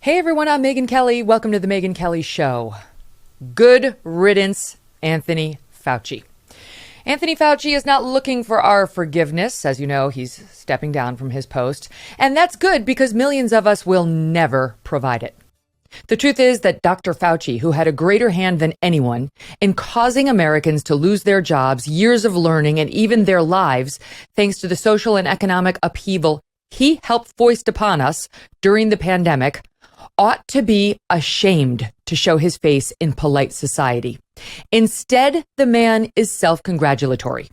Hey everyone, I'm Megyn Kelly. Welcome to the Megyn Kelly Show. Good riddance, Anthony Fauci. Anthony Fauci is not looking for our forgiveness. As you know, he's stepping down from his post. And that's good because millions of us will never provide it. The truth is that Dr. Fauci, who had a greater hand than anyone in causing Americans to lose their jobs, years of learning, and even their lives, thanks to the social and economic upheaval he helped foist upon us during the pandemic, ought to be ashamed to show his face in polite society. Instead, the man is self-congratulatory.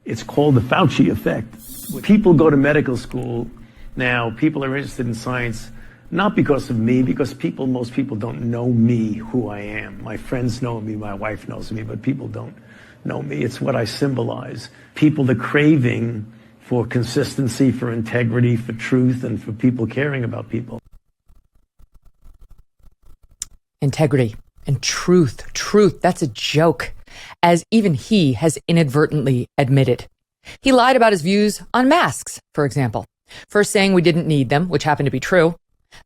It's called the Fauci effect. People go to medical school now. People are interested in science, not because of me, because most people don't know me, who I am. My friends know me, my wife knows me, but people don't know me. It's what I symbolize. People, the craving for consistency, for integrity, for truth, and for people caring about people. Integrity and truth, that's a joke, as even he has inadvertently admitted. He lied about his views on masks, for example. First saying we didn't need them, which happened to be true,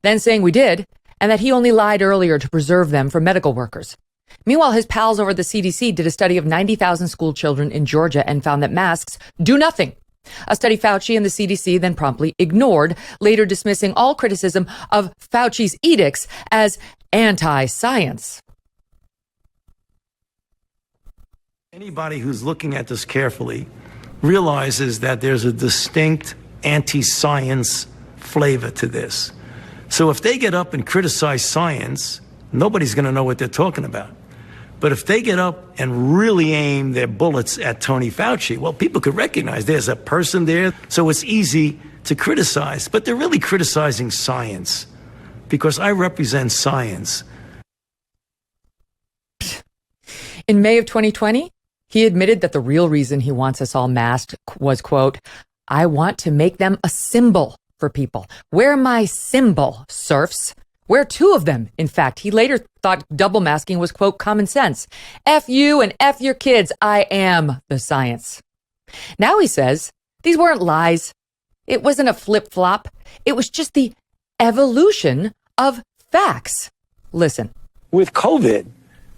then saying we did, and that he only lied earlier to preserve them for medical workers. Meanwhile, his pals over at the CDC did a study of 90,000 school children in Georgia and found that masks do nothing. A study Fauci and the CDC then promptly ignored, later dismissing all criticism of Fauci's edicts as anti-science. Anybody who's looking at this carefully realizes that there's a distinct anti-science flavor to this. So if they get up and criticize science, nobody's going to know what they're talking about. But if they get up and really aim their bullets at Tony Fauci, well, people could recognize there's a person there, so it's easy to criticize. But they're really criticizing science, because I represent science. In May of 2020, he admitted that the real reason he wants us all masked was, quote, "I want to make them a symbol for people. Wear my symbol, serfs. Wear two of them." In fact, he later thought double masking was, quote, "common sense. F you and F your kids. I am the science." Now he says these weren't lies. It wasn't a flip-flop. It was just the evolution of facts. Listen. With COVID,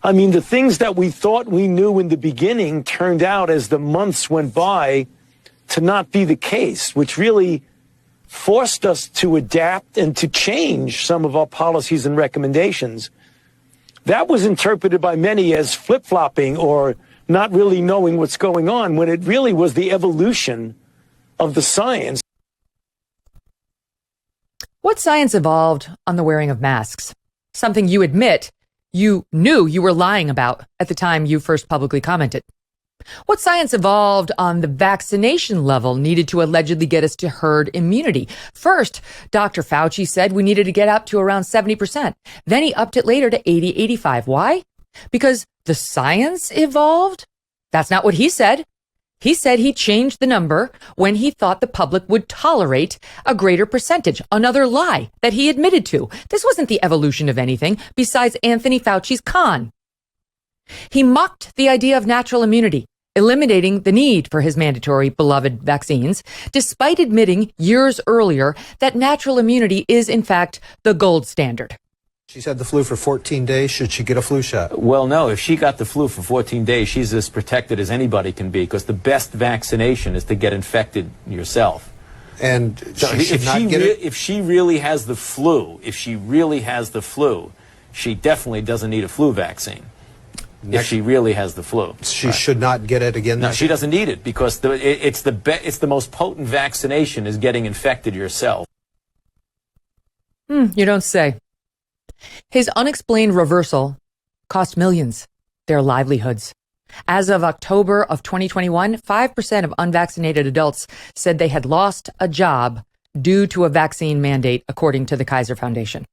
I mean, the things that we thought we knew in the beginning turned out as the months went by to not be the case, which really forced us to adapt and to change some of our policies and recommendations. That was interpreted by many as flip-flopping or not really knowing what's going on, when it really was the evolution of the science. What science evolved on the wearing of masks? Something you admit you knew you were lying about at the time you first publicly commented. What science evolved on the vaccination level needed to allegedly get us to herd immunity? First, Dr. Fauci said we needed to get up to around 70%. Then he upped it later to 80, 85. Why? Because the science evolved? That's not what he said. He said he changed the number when he thought the public would tolerate a greater percentage. Another lie that he admitted to. This wasn't the evolution of anything besides Anthony Fauci's con. He mocked the idea of natural immunity, eliminating the need for his mandatory beloved vaccines, despite admitting years earlier that natural immunity is, in fact, the gold standard. She's had the flu for 14 days. Should she get a flu shot? Well, no. If she got the flu for 14 days, she's as protected as anybody can be, because the best vaccination is to get infected yourself. And so if she really has the flu, she definitely doesn't need a flu vaccine. If she really has the flu, she should not get it again. No, she doesn't need it, because it's the most potent vaccination is getting infected yourself. You don't say. His unexplained reversal cost millions their livelihoods. As of October of 2021, 5% of unvaccinated adults said they had lost a job due to a vaccine mandate, according to the Kaiser Foundation.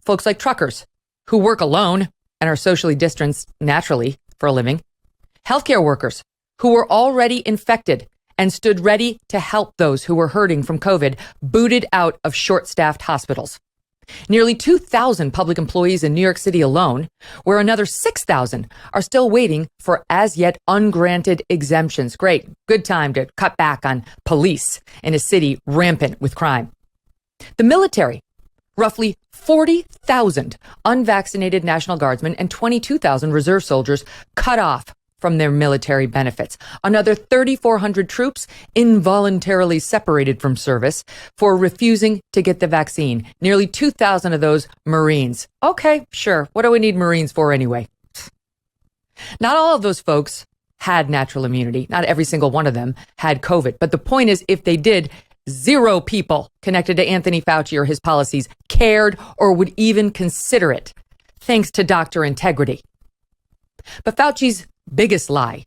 Folks like truckers who work alone and are socially distanced naturally for a living. Healthcare workers who were already infected and stood ready to help those who were hurting from COVID, booted out of short-staffed hospitals. Nearly 2,000 public employees in New York City alone, where another 6,000 are still waiting for as yet ungranted exemptions. Great, good time to cut back on police in a city rampant with crime. The military, roughly 40,000 unvaccinated National Guardsmen and 22,000 reserve soldiers cut off from their military benefits. Another 3,400 troops involuntarily separated from service for refusing to get the vaccine. Nearly 2,000 of those Marines. Okay, sure. What do we need Marines for anyway? Not all of those folks had natural immunity. Not every single one of them had COVID. But the point is, if they did, 0 people connected to Anthony Fauci or his policies cared or would even consider it, thanks to Dr. Integrity. But Fauci's biggest lie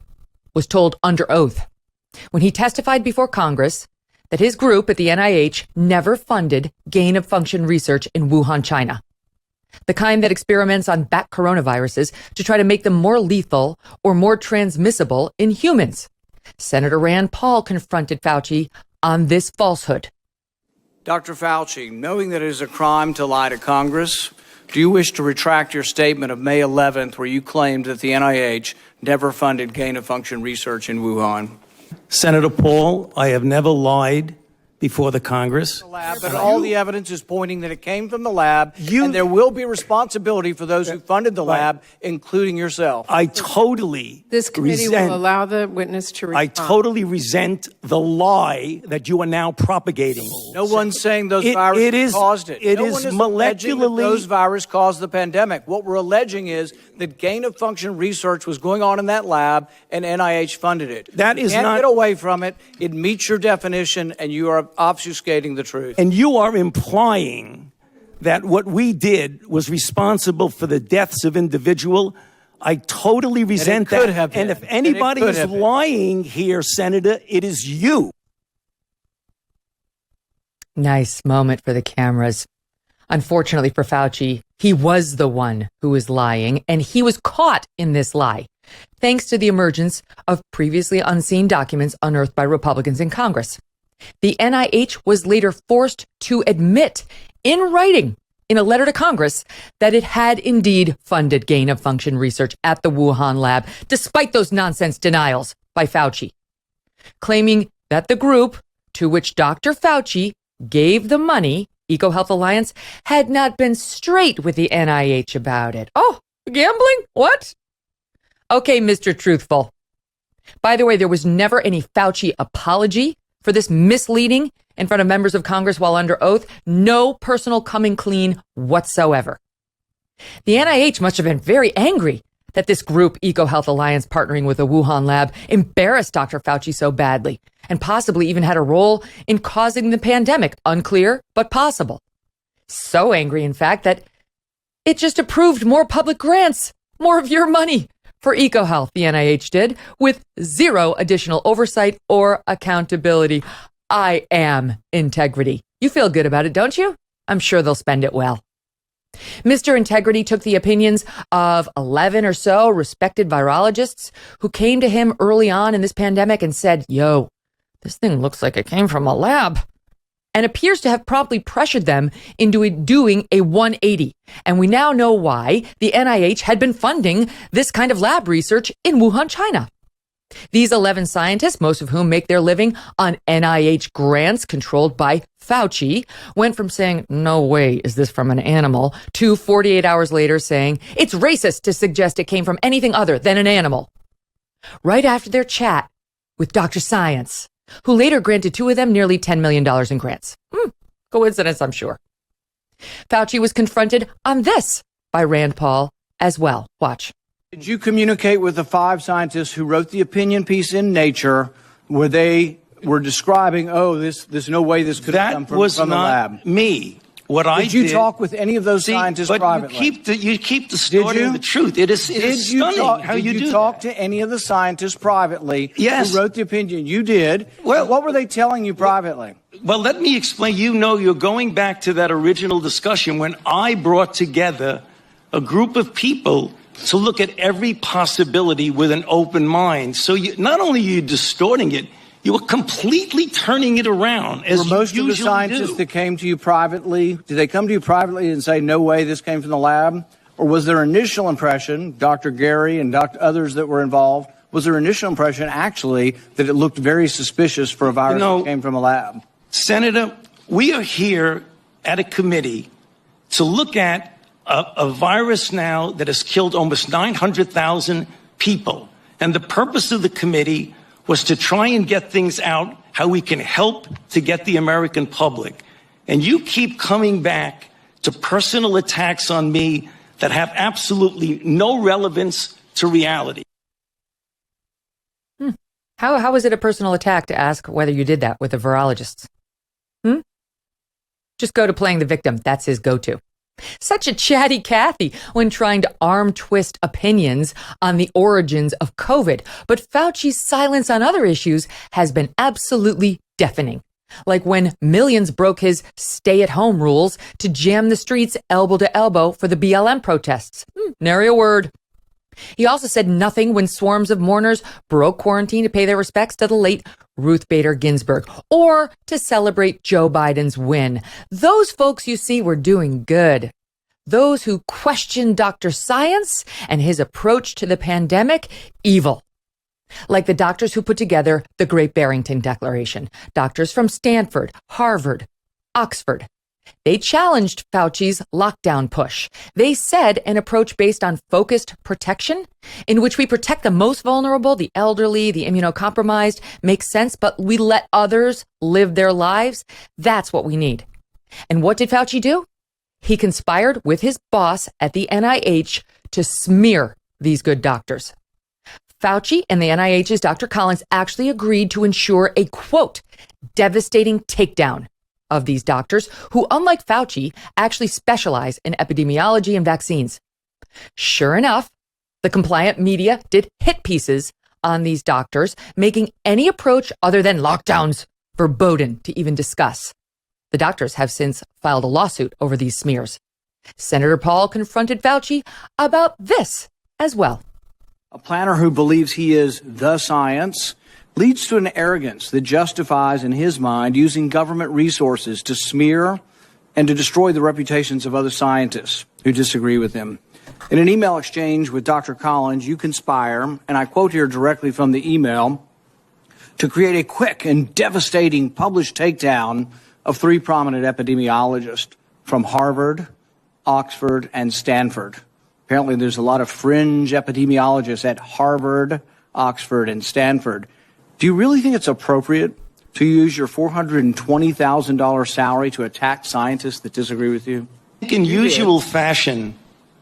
was told under oath when he testified before Congress that his group at the NIH never funded gain-of-function research in Wuhan, China, the kind that experiments on bat coronaviruses to try to make them more lethal or more transmissible in humans. Senator Rand Paul confronted Fauci on this falsehood. Dr. Fauci, knowing that it is a crime to lie to Congress, do you wish to retract your statement of May 11th where you claimed that the NIH never funded gain-of-function research in Wuhan? Senator Paul, I have never lied before the Congress. But all the evidence is pointing that it came from the lab, and there will be responsibility for those who funded the lab, including yourself. I totally This committee will allow the witness to respond. I totally resent the lie that you are now propagating. No one's saying those viruses caused it. It no is one is alleging that molecularly. those viruses caused the pandemic. What we're alleging is that gain-of-function research was going on in that lab, and NIH funded it. That is you can't not get away from it. It meets your definition, and you are obfuscating the truth. And you are implying that what we did was responsible for the deaths of individual. I totally resent that. And if anybody is lying here, Senator, it is you. Nice moment for the cameras. Unfortunately for Fauci, he was the one who was lying, and he was caught in this lie, thanks to the emergence of previously unseen documents unearthed by Republicans in Congress. The NIH was later forced to admit in writing in a letter to Congress that it had indeed funded gain-of-function research at the Wuhan lab, despite those nonsense denials by Fauci, claiming that the group to which Dr. Fauci gave the money, EcoHealth Alliance, had not been straight with the NIH about it. Oh, gambling? What? Okay, Mr. Truthful. By the way, there was never any Fauci apology for this misleading in front of members of Congress while under oath. No personal coming clean whatsoever. The NIH must have been very angry that this group, EcoHealth Alliance, partnering with a Wuhan lab, embarrassed Dr. Fauci so badly and possibly even had a role in causing the pandemic. Unclear, but possible. So angry, in fact, that it just approved more public grants, more of your money for EcoHealth, the NIH did, with 0 additional oversight or accountability. I am integrity. You feel good about it, don't you? I'm sure they'll spend it well. Mr. Integrity took the opinions of 11 or so respected virologists who came to him early on in this pandemic and said, yo, this thing looks like it came from a lab, and appears to have promptly pressured them into doing a 180. And we now know why the NIH had been funding this kind of lab research in Wuhan, China. These 11 scientists, most of whom make their living on NIH grants controlled by Fauci, went from saying, no way is this from an animal, to 48 hours later saying, it's racist to suggest it came from anything other than an animal. Right after their chat with Dr. Science, who later granted 2 of them nearly $10 million in grants. Coincidence, I'm sure. Fauci was confronted on this by Rand Paul as well. Watch. Did you communicate with the 5 scientists who wrote the opinion piece in Nature where they were describing, there's no way this could have come from the lab? That was not me. What I did. Did you talk with any of those scientists privately? You keep distorting the truth. It is stunning how you do Did you talk to any of the scientists privately Yes. who wrote the opinion? You did. Well, what were they telling you privately? Well, let me explain. You're going back to that original discussion when I brought together a group of people to look at every possibility with an open mind. So not only are you distorting it, you are completely turning it around, as Were most you of the usually scientists do. that came to you privately, did they come to you privately and say, no way this came from the lab? Or was their initial impression, Dr. Gary and others that were involved, was their initial impression actually that it looked very suspicious for a virus that came from a lab? Senator, we are here at a committee to look at a virus now that has killed almost 900,000 people. And the purpose of the committee was to try and get things out, how we can help to get the American public. And you keep coming back to personal attacks on me that have absolutely no relevance to reality. How is it a personal attack to ask whether you did that with the virologists? Just go to playing the victim. That's his go-to. Such a chatty Cathy when trying to arm twist opinions on the origins of COVID. But Fauci's silence on other issues has been absolutely deafening. Like when millions broke his stay-at-home rules to jam the streets elbow to elbow for the BLM protests. Nary a word. He also said nothing when swarms of mourners broke quarantine to pay their respects to the late Ruth Bader Ginsburg or to celebrate Joe Biden's win. Those folks, you see, were doing good. Those who questioned Dr. Science and his approach to the pandemic, evil. Like the doctors who put together the Great Barrington Declaration. Doctors from Stanford, Harvard, Oxford. They challenged Fauci's lockdown push. They said an approach based on focused protection, in which we protect the most vulnerable, the elderly, the immunocompromised, makes sense, but we let others live their lives. That's what we need. And what did Fauci do? He conspired with his boss at the NIH to smear these good doctors. Fauci and the NIH's Dr. Collins actually agreed to ensure a, quote, devastating takedown of these doctors who, unlike Fauci, actually specialize in epidemiology and vaccines. Sure enough, the compliant media did hit pieces on these doctors, making any approach other than lockdowns verboten to even discuss. The doctors have since filed a lawsuit over these smears. Senator Paul confronted Fauci about this as well. A planner who believes he is the science leads to an arrogance that justifies, in his mind, using government resources to smear and to destroy the reputations of other scientists who disagree with him. In an email exchange with Dr. Collins, you conspire, and I quote here directly from the email, to create a quick and devastating published takedown of three prominent epidemiologists from Harvard, Oxford, and Stanford. Apparently, there's a lot of fringe epidemiologists at Harvard, Oxford, and Stanford. Do you really think it's appropriate to use your $420,000 salary to attack scientists that disagree with you? In usual fashion,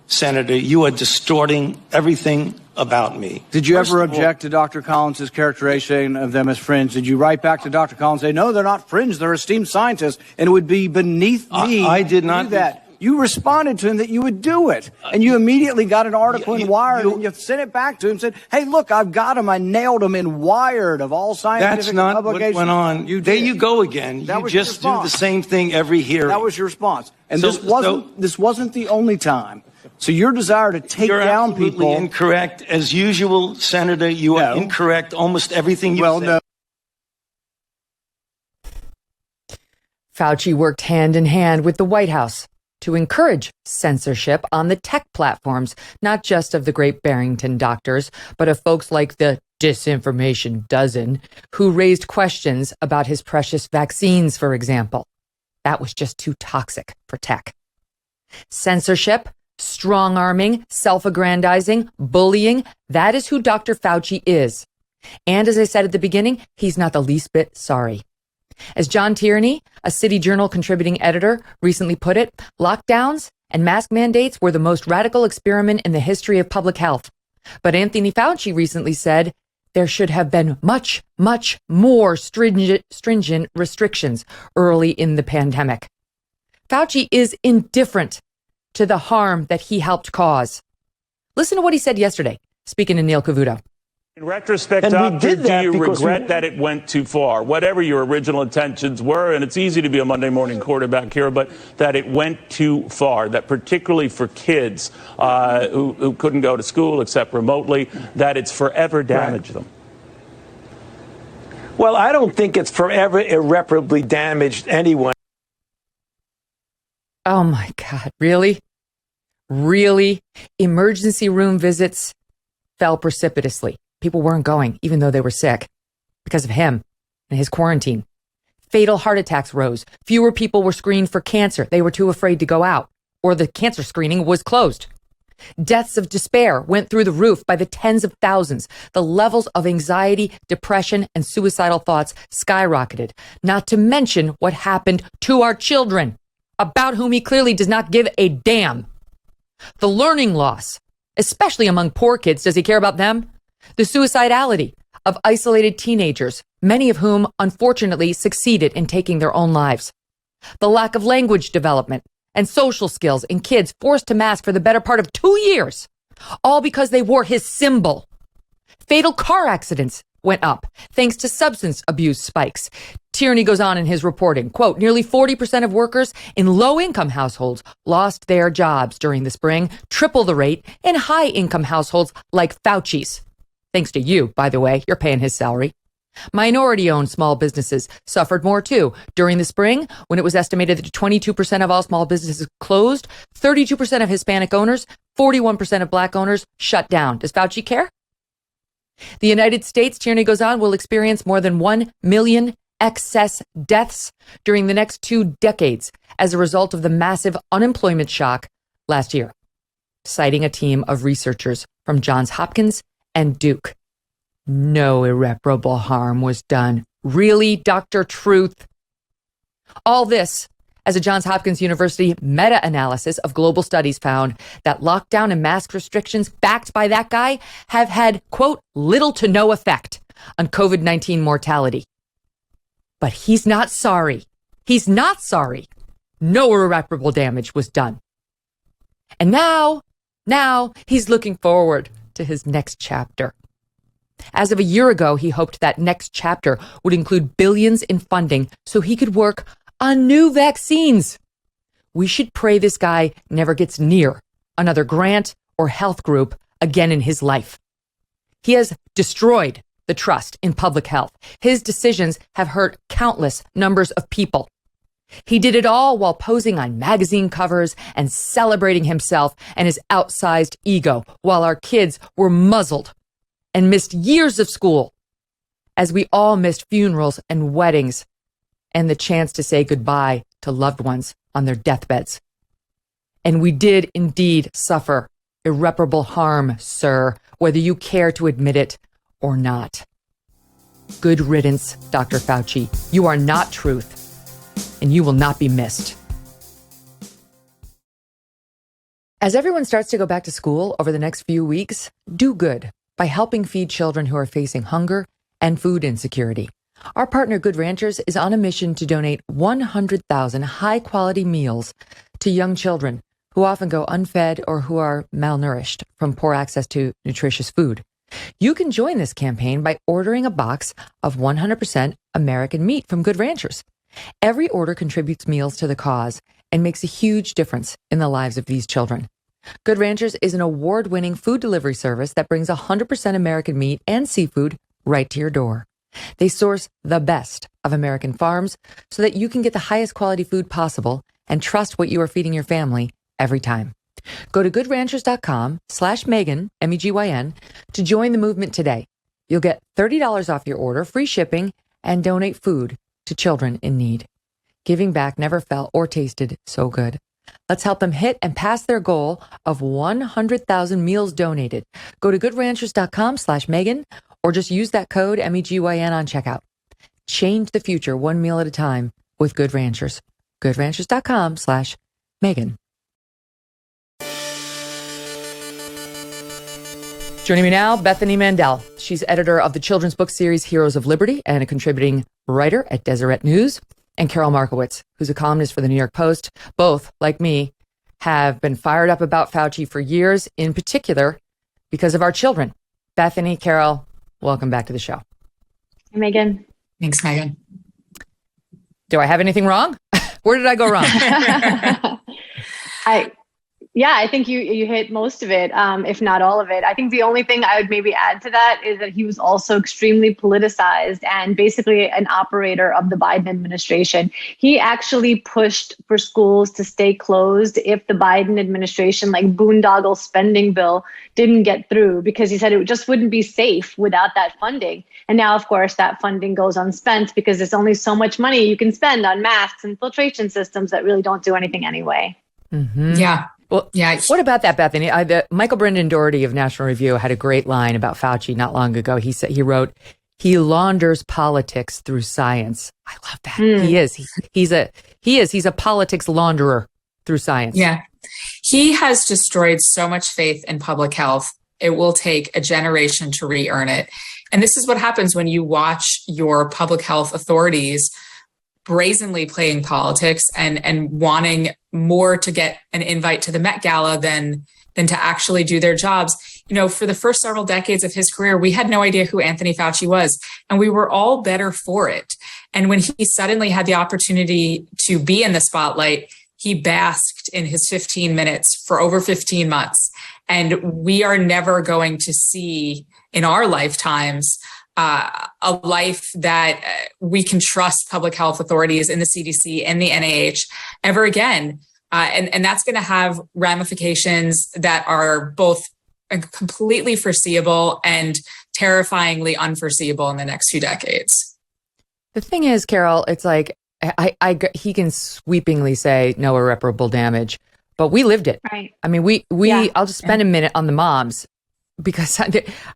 Senator, you are distorting everything about me. Did you ever object to Dr. Collins' characterization of them as fringe? Did you write back to Dr. Collins and say, no, they're not fringe, they're esteemed scientists, and it would be beneath me I did not do that? You responded to him that you would do it. And you immediately got an article in Wired and you sent it back to him and said, hey, look, I've got him. I nailed him in Wired of all scientific publications. That's not what went on. There you go again. That you was just do the same thing every hearing. That was your response. And this wasn't the only time. So your desire to take down people. You're absolutely incorrect. As usual, Senator, you are incorrect. Almost everything you said. No. Fauci worked hand in hand with the White House to encourage censorship on the tech platforms, not just of the Great Barrington doctors, but of folks like the Disinformation Dozen, who raised questions about his precious vaccines, for example. That was just too toxic for tech. Censorship, strong-arming, self-aggrandizing, bullying, that is who Dr. Fauci is. And as I said at the beginning, he's not the least bit sorry. As John Tierney, a City Journal contributing editor, recently put it, lockdowns and mask mandates were the most radical experiment in the history of public health. But Anthony Fauci recently said there should have been much, much more stringent restrictions early in the pandemic. Fauci is indifferent to the harm that he helped cause. Listen to what he said yesterday, speaking to Neil Cavuto. In retrospect, Doctor, do you regret that it went too far? Whatever your original intentions were, and it's easy to be a Monday morning quarterback here, but that it went too far, that particularly for kids who couldn't go to school except remotely, that it's forever damaged them. Well, I don't think it's forever irreparably damaged anyone. Oh my God, really? Really? Emergency room visits fell precipitously. People weren't going, even though they were sick, because of him and his quarantine. Fatal heart attacks rose. Fewer people were screened for cancer. They were too afraid to go out, or the cancer screening was closed. Deaths of despair went through the roof by the tens of thousands. The levels of anxiety, depression, and suicidal thoughts skyrocketed, not to mention what happened to our children, about whom he clearly does not give a damn. The learning loss, especially among poor kids, does he care about them? The suicidality of isolated teenagers, many of whom unfortunately succeeded in taking their own lives. The lack of language development and social skills in kids forced to mask for the better part of 2 years, all because they wore his symbol. Fatal car accidents went up thanks to substance abuse spikes. Tierney goes on in his reporting, quote, nearly 40% of workers in low-income households lost their jobs during the spring, triple the rate in high-income households like Fauci's. Thanks to you, by the way, you're paying his salary. Minority-owned small businesses suffered more too. During the spring, when it was estimated that 22% of all small businesses closed, 32% of Hispanic owners, 41% of Black owners shut down. Does Fauci care? The United States, Tierney goes on, will experience more than 1 million excess deaths during the next 2 decades as a result of the massive unemployment shock last year, citing a team of researchers from Johns Hopkins and Duke. No irreparable harm was done. Really, Dr. Truth? All this as a Johns Hopkins University meta-analysis of global studies found that lockdown and mask restrictions backed by that guy have had, quote, little to no effect on COVID-19 mortality. But he's not sorry. He's not sorry. No irreparable damage was done. And now he's looking forward to his next chapter. As of a year ago, he hoped that next chapter would include billions in funding so he could work on new vaccines. We should pray this guy never gets near another grant or health group again in his life. He has destroyed the trust in public health. His decisions have hurt countless numbers of people. He did it all while posing on magazine covers and celebrating himself and his outsized ego, while our kids were muzzled and missed years of school, as we all missed funerals and weddings and the chance to say goodbye to loved ones on their deathbeds. And we did indeed suffer irreparable harm, sir, whether you care to admit it or not. Good riddance, Dr. Fauci. You are not truth, and you will not be missed. As everyone starts to go back to school over the next few weeks, do good by helping feed children who are facing hunger and food insecurity. Our partner, Good Ranchers, is on a mission to donate 100,000 high-quality meals to young children who often go unfed or who are malnourished from poor access to nutritious food. You can join this campaign by ordering a box of 100% American meat from Good Ranchers. Every order contributes meals to the cause and makes a huge difference in the lives of these children. Good Ranchers is an award-winning food delivery service that brings 100% American meat and seafood right to your door. They source the best of American farms so that you can get the highest quality food possible and trust what you are feeding your family every time. Go to goodranchers.com/Megyn, M-E-G-Y-N, to join the movement today. You'll get $30 off your order, free shipping, and donate food to children in need. Giving back never felt or tasted so good. Let's help them hit and pass their goal of 100,000 meals donated. Go to goodranchers.com/Megyn or just use that code MEGYN on checkout. Change the future one meal at a time with Good Ranchers. goodranchers.com/Megyn. Joining me now, Bethany Mandel. She's editor of the children's book series Heroes of Liberty and a contributing writer at Deseret News. And Karol Markowicz, who's a columnist for the New York Post. Both, like me, have been fired up about Fauci for years, in particular because of our children. Bethany, Karol, welcome back to the show. Hey, Megyn. Thanks, Megyn. Do I have anything wrong? Where did I go wrong? Yeah, I think you hit most of it, if not all of it. I think the only thing I would maybe add to that is that he was also extremely politicized and basically an operator of the Biden administration. He actually pushed for schools to stay closed if the Biden administration, like boondoggle spending bill, didn't get through, because he said it just wouldn't be safe without that funding. And now, of course, that funding goes unspent because there's only so much money you can spend on masks and filtration systems that really don't do anything anyway. Mm-hmm. Yeah. Well, what about that, Bethany? Michael Brendan Doherty of National Review had a great line about Fauci not long ago. He wrote, "He launders politics through science." I love that. He is. He's a politics launderer through science. Yeah. He has destroyed so much faith in public health. It will take a generation to re-earn it. And this is what happens when you watch your public health authorities brazenly playing politics and wanting more to get an invite to the Met Gala than to actually do their jobs. You know, for the first several decades of his career, we had no idea who Anthony Fauci was, and we were all better for it. And when he suddenly had the opportunity to be in the spotlight, he basked in his 15 minutes for over 15 months. And we are never going to see in our lifetimes a life that we can trust public health authorities in the CDC and the NIH ever again. And that's going to have ramifications that are both completely foreseeable and terrifyingly unforeseeable in the next few decades. The thing is, Karol, it's like he can sweepingly say no irreparable damage, but we lived it. Right. I mean, I'll just spend a minute on the moms, because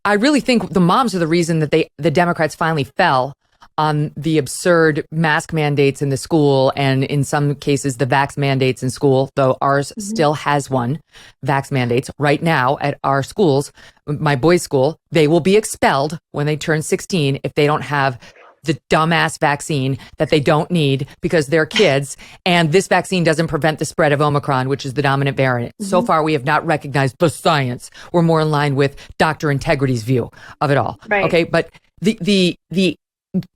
I really think the moms are the reason that the Democrats finally fell on the absurd mask mandates in the school, and in some cases the vax mandates in school, though ours still has one, vax mandates right now at our schools. My boys' school, they will be expelled when they turn 16 if they don't have the dumbass vaccine that they don't need because they're kids. And this vaccine doesn't prevent the spread of Omicron, which is the dominant variant. So far, we have not recognized the science. We're more in line with Dr. Integrity's view of it all. Right. Okay. But the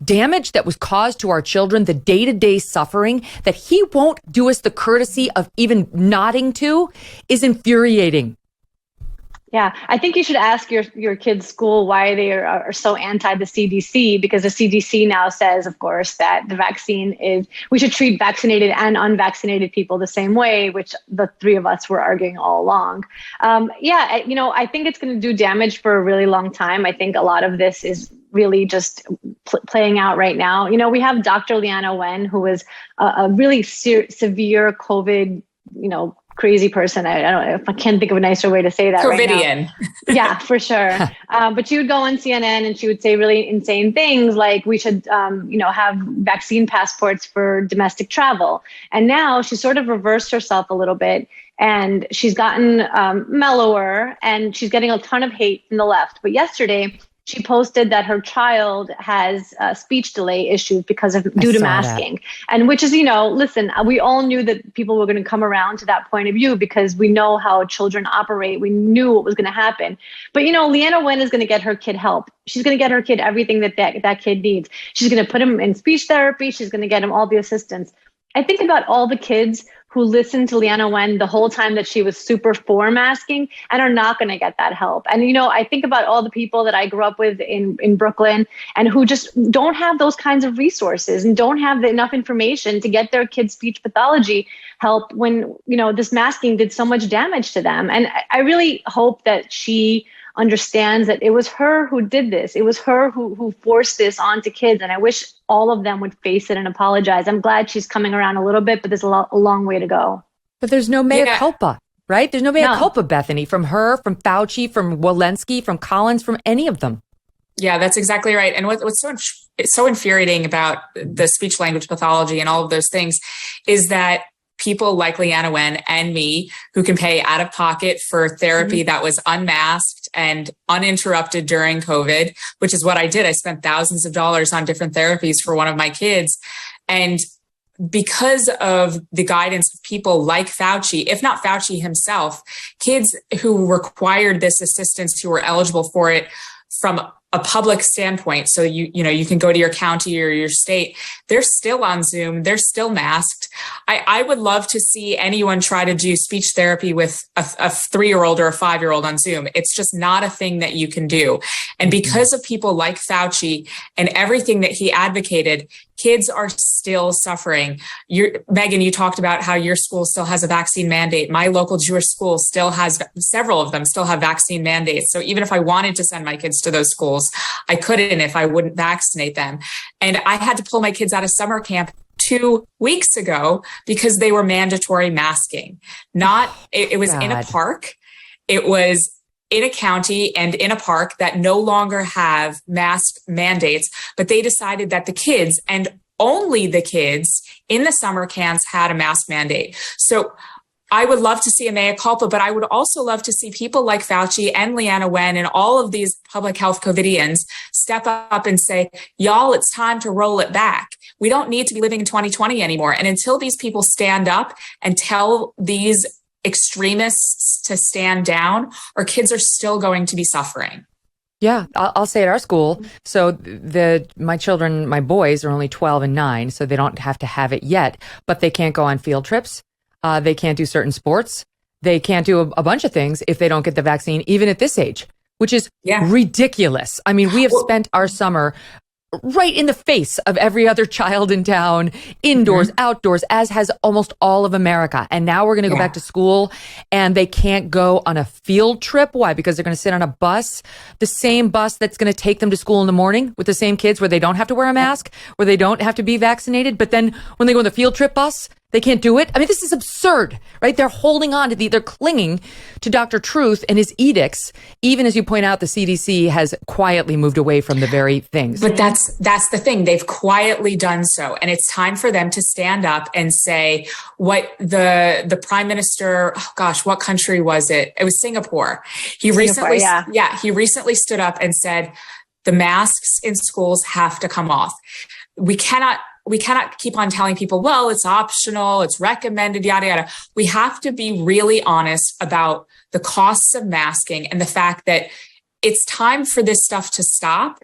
damage that was caused to our children, the day-to-day suffering that he won't do us the courtesy of even nodding to, is infuriating. Yeah, I think you should ask your kids' school why they are so anti the CDC, because the CDC now says, of course, that the vaccine we should treat vaccinated and unvaccinated people the same way, which the three of us were arguing all along. I think it's going to do damage for a really long time. I think a lot of this is really just playing out right now. You know, we have Dr. Leana Wen, who was a really severe COVID, crazy person. I don't know if I can't think of a nicer way to say that. COVIDian. Right now. Yeah, for sure. But she would go on CNN and she would say really insane things like we should, have vaccine passports for domestic travel. And now she's sort of reversed herself a little bit, and she's gotten mellower, and she's getting a ton of hate from the left. But yesterday, she posted that her child has speech delay issues due to masking. That. And which is, listen, we all knew that people were going to come around to that point of view because we know how children operate. We knew what was going to happen. But, Leana Wen is going to get her kid help. She's going to get her kid everything that kid needs. She's going to put him in speech therapy. She's going to get him all the assistance. I think about all the kids who listened to Leana Wen the whole time that she was super for masking and are not going to get that help. And, I think about all the people that I grew up with in Brooklyn and who just don't have those kinds of resources and don't have enough information to get their kids' speech pathology help when, this masking did so much damage to them. And I really hope that she understands that it was her who did this. It was her who forced this onto kids. And I wish all of them would face it and apologize. I'm glad she's coming around a little bit, but there's a long way to go. But there's no mea culpa, right? There's no mea culpa, Bethany, from her, from Fauci, from Walensky, from Collins, from any of them. Yeah, that's exactly right. And what's so infuriating about the speech language pathology and all of those things is that people like Leana Wen and me, who can pay out of pocket for therapy that was unmasked and uninterrupted during COVID, which is what I did. I spent thousands of dollars on different therapies for one of my kids. And because of the guidance of people like Fauci, if not Fauci himself, kids who required this assistance, who were eligible for it from a public standpoint, so you can go to your county or your state, they're still on Zoom, they're still masked. I would love to see anyone try to do speech therapy with a 3-year-old or a 5-year-old on Zoom. It's just not a thing that you can do. And because of people like Fauci and everything that he advocated, kids are still suffering. Megyn, you talked about how your school still has a vaccine mandate. My local Jewish school still has, several of them still have vaccine mandates. So even if I wanted to send my kids to those schools, I couldn't if I wouldn't vaccinate them. And I had to pull my kids out of summer camp 2 weeks ago because they were mandatory masking. It was in a park. It was in a county and in a park that no longer have mask mandates, but they decided that the kids, and only the kids in the summer camps, had a mask mandate. So I would love to see a mea culpa, but I would also love to see people like Fauci and Leana Wen and all of these public health COVIDians step up and say, y'all, it's time to roll it back. We don't need to be living in 2020 anymore. And until these people stand up and tell these extremists to stand down, our kids are still going to be suffering. Yeah, I'll say at our school. So my boys are only 12 and 9, so they don't have to have it yet, but they can't go on field trips. They can't do certain sports. They can't do a bunch of things if they don't get the vaccine, even at this age, which is ridiculous. I mean, we have spent our summer right in the face of every other child in town, indoors, outdoors, as has almost all of America. And now we're going to go back to school and they can't go on a field trip. Why? Because they're going to sit on a bus, the same bus that's going to take them to school in the morning with the same kids, where they don't have to wear a mask, where they don't have to be vaccinated. But then when they go on the field trip bus, they can't do it. I mean, this is absurd, right? They're holding on to they're clinging to Dr. Truth and his edicts. Even as you point out, the CDC has quietly moved away from the very things. But that's the thing. They've quietly done so. And it's time for them to stand up and say what the prime minister, what country was it? It was Singapore. He recently stood up and said, the masks in schools have to come off. We cannot keep on telling people, well, it's optional, it's recommended, yada, yada. We have to be really honest about the costs of masking and the fact that it's time for this stuff to stop,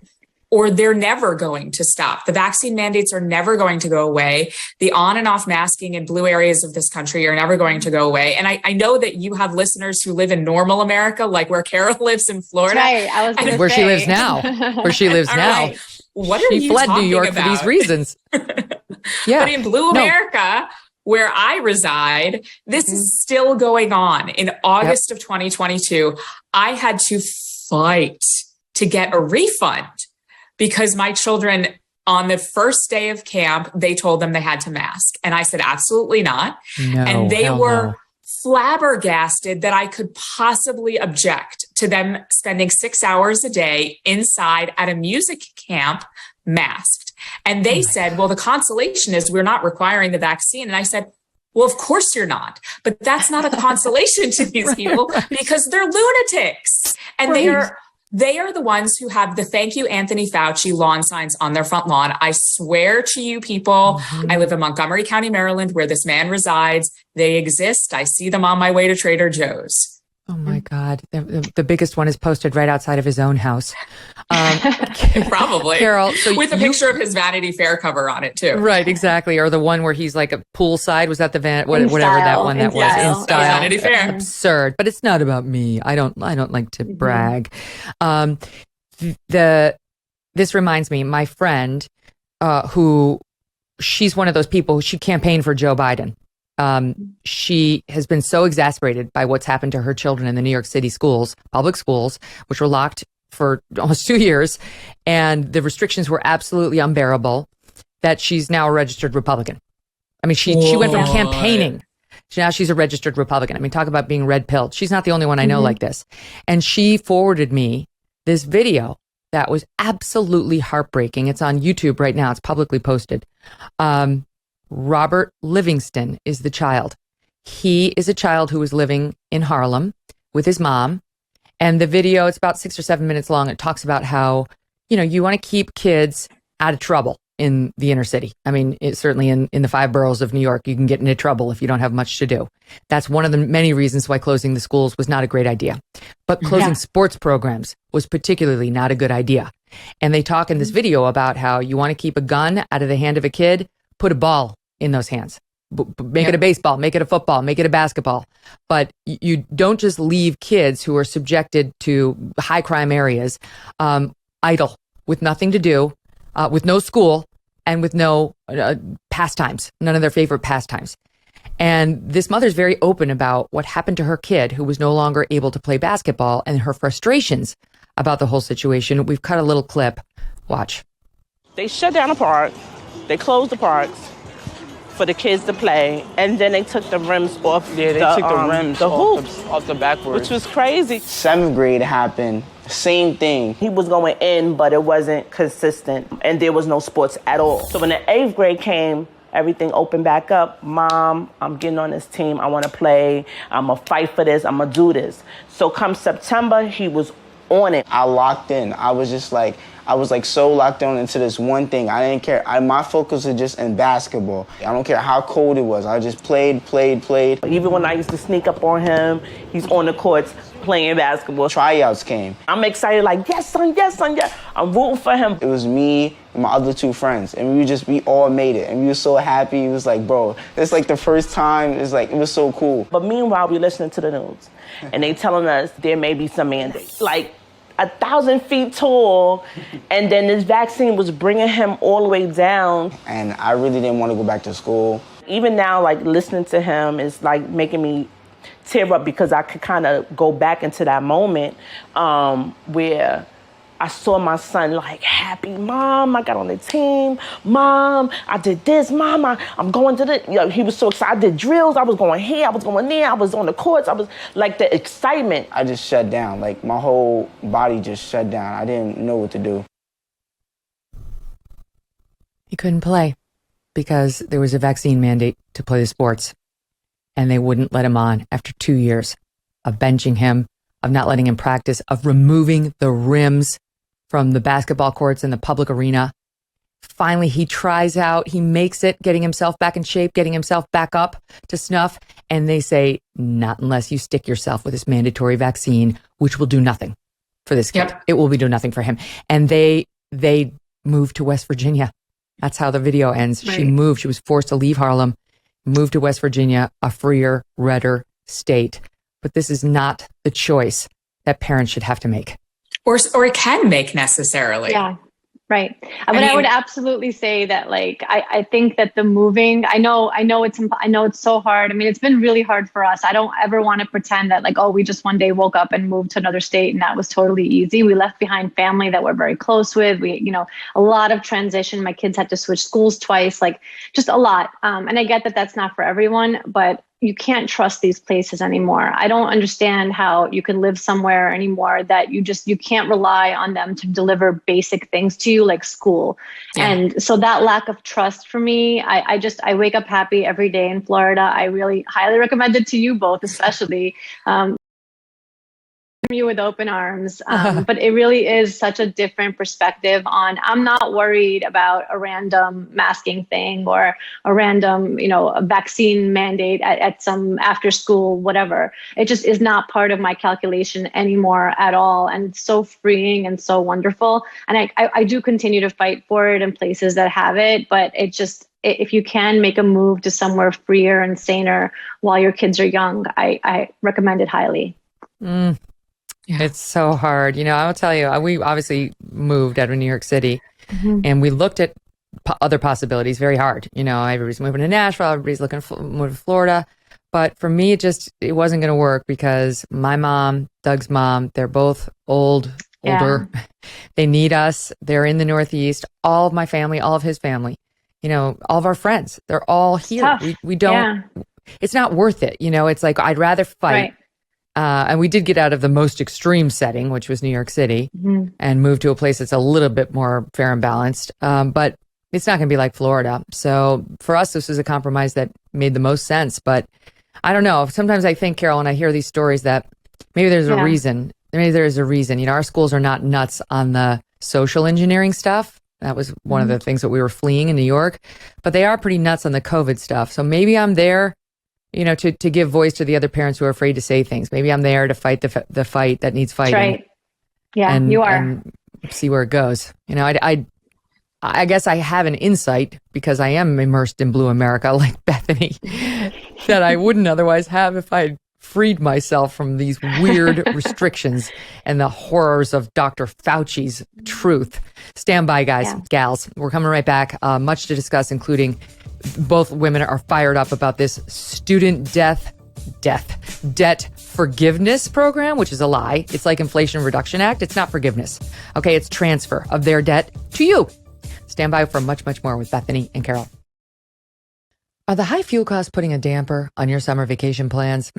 or they're never going to stop. The vaccine mandates are never going to go away. The on and off masking in blue areas of this country are never going to go away. And I know that you have listeners who live in normal America, like where Carol lives in Florida. Right. Where she lives now. Right. What are she fled New York for these reasons. But in blue America, where I reside, this is still going on. In August of 2022, I had to fight to get a refund because my children, on the first day of camp, they told them they had to mask. And I said, absolutely not. And they were flabbergasted that I could possibly object to them spending 6 hours a day inside at a music camp masked. And they said, well, the consolation is we're not requiring the vaccine. And I said, well, of course you're not. But that's not a consolation to these people because they're lunatics. And they are the ones who have the "Thank you, Anthony Fauci" lawn signs on their front lawn. I swear to you people, I live in Montgomery County, Maryland, where this man resides. They exist. I see them on my way to Trader Joe's. Oh my God. The biggest one is posted right outside of his own house. Probably. Carol, with a picture of his Vanity Fair cover on it too. Right, exactly. Or the one where he's like a poolside. Was that the whatever that one that was in style? Vanity Fair. Absurd. But it's not about me. I don't like to brag. This reminds me, my friend, she's one of those people, she campaigned for Joe Biden. She has been so exasperated by what's happened to her children in the New York City schools, public schools, which were locked for almost 2 years. And the restrictions were absolutely unbearable, that she's now a registered Republican. I mean, she went from campaigning. Now she's a registered Republican. I mean, talk about being red-pilled. She's not the only one I know like this. And she forwarded me this video that was absolutely heartbreaking. It's on YouTube right now. It's publicly posted. Robert Livingston is the child. He is a child who was living in Harlem with his mom. And the video, it's about 6 or 7 minutes long. It talks about how, you want to keep kids out of trouble. in the inner city. I mean, certainly in the 5 boroughs of New York, you can get into trouble if you don't have much to do. That's one of the many reasons why closing the schools was not a great idea. But closing sports programs was particularly not a good idea. And they talk in this video about how you want to keep a gun out of the hand of a kid, put a ball in those hands. Make it a baseball, make it a football, make it a basketball. But you don't just leave kids who are subjected to high crime areas idle with nothing to do, with no school, and with no pastimes, none of their favorite pastimes. And this mother's very open about what happened to her kid who was no longer able to play basketball and her frustrations about the whole situation. We've cut a little clip. Watch. They shut down the park. They closed the parks for the kids to play, and then they took the rims off. Yeah, they took the rims the hoops off the backboard, which was crazy. 7th grade happened. Same thing. He was going in, but it wasn't consistent, and there was no sports at all. So when the 8th grade came, everything opened back up. Mom, I'm getting on this team. I want to play. I'm going to fight for this. I'm going to do this. So come September, he was on it. I locked in. I was so locked on into this one thing. I didn't care. My focus was just in basketball. I don't care how cold it was. I just played. Even when I used to sneak up on him, he's on the courts playing basketball. Tryouts came. I'm excited, like, yes, son, yes. I'm rooting for him. It was me and my other 2 friends, and we all made it, and we were so happy. It was like, bro, it's like the first time. It was so cool. But meanwhile, we're listening to the news, and they telling us there may be some mandates. Like, 1,000 feet tall, and then this vaccine was bringing him all the way down. And I really didn't want to go back to school. Even now, like, listening to him is like making me tear up, because I could kind of go back into that moment where I saw my son like happy. Mom, I got on the team. Mom, I did this. Mom, I'm going to the. He was so excited. I did drills. I was going here. I was going there. I was on the courts. I was like the excitement. I just shut down. Like my whole body just shut down. I didn't know what to do. He couldn't play because there was a vaccine mandate to play the sports, and they wouldn't let him on after 2 years of benching him, of not letting him practice, of removing the rims from the basketball courts in the public arena. Finally, he tries out, he makes it, getting himself back in shape, getting himself back up to snuff. And they say, not unless you stick yourself with this mandatory vaccine, which will do nothing for this kid. Yep. It will do nothing for him. And they moved to West Virginia. That's how the video ends. Right. She moved. She was forced to leave Harlem, moved to West Virginia, a freer, redder state. But this is not the choice that parents should have to make. Or can make necessarily. Yeah, right. But I would absolutely say that, like, I think that the moving, I know it's so hard. I mean, it's been really hard for us. I don't ever want to pretend that, like, oh, we just one day woke up and moved to another state and that was totally easy. We left behind family that we're very close with. We, a lot of transition. My kids had to switch schools twice, like just a lot. And I get that that's not for everyone, but you can't trust these places anymore. I don't understand how you can live somewhere anymore that you can't rely on them to deliver basic things to you, like school. Yeah. And so that lack of trust for me, I wake up happy every day in Florida. I really highly recommend it to you both, especially. You with open arms, but it really is such a different perspective on, I'm not worried about a random masking thing or a random, a vaccine mandate at some after school, whatever. It just is not part of my calculation anymore at all. And it's so freeing and so wonderful. And I do continue to fight for it in places that have it, but it just, if you can make a move to somewhere freer and saner while your kids are young, I recommend it highly. Mm. Yeah. It's so hard. I will tell you, we obviously moved out of New York City, and we looked at other possibilities very hard. Everybody's moving to Nashville, everybody's looking to move to Florida. But for me, it wasn't going to work because my mom, Doug's mom, they're both older. Yeah. They need us. They're in the Northeast. All of my family, all of his family, all of our friends, they're all here. We don't, it's not worth it. It's like, I'd rather fight. Right. And we did get out of the most extreme setting, which was New York City, and move to a place that's a little bit more fair and balanced. But it's not going to be like Florida. So for us, this was a compromise that made the most sense. But I don't know. Sometimes I think, Carol, and I hear these stories that maybe there's a reason. Maybe there's a reason. Our schools are not nuts on the social engineering stuff. That was one of the things that we were fleeing in New York. But they are pretty nuts on the COVID stuff. So maybe I'm there, to give voice to the other parents who are afraid to say things. Maybe I'm there to fight the fight that needs fighting. That's right. Yeah, you are. And see where it goes. I guess I have an insight because I am immersed in Blue America like Bethany that I wouldn't otherwise have if I had freed myself from these weird restrictions and the horrors of Dr. Fauci's truth. Stand by, guys, gals. We're coming right back. Much to discuss, including both women are fired up about this student debt forgiveness program, which is a lie. It's like Inflation Reduction Act. It's not forgiveness. Okay, it's transfer of their debt to you. Stand by for much, much more with Bethany and Karol. Are the high fuel costs putting a damper on your summer vacation plans?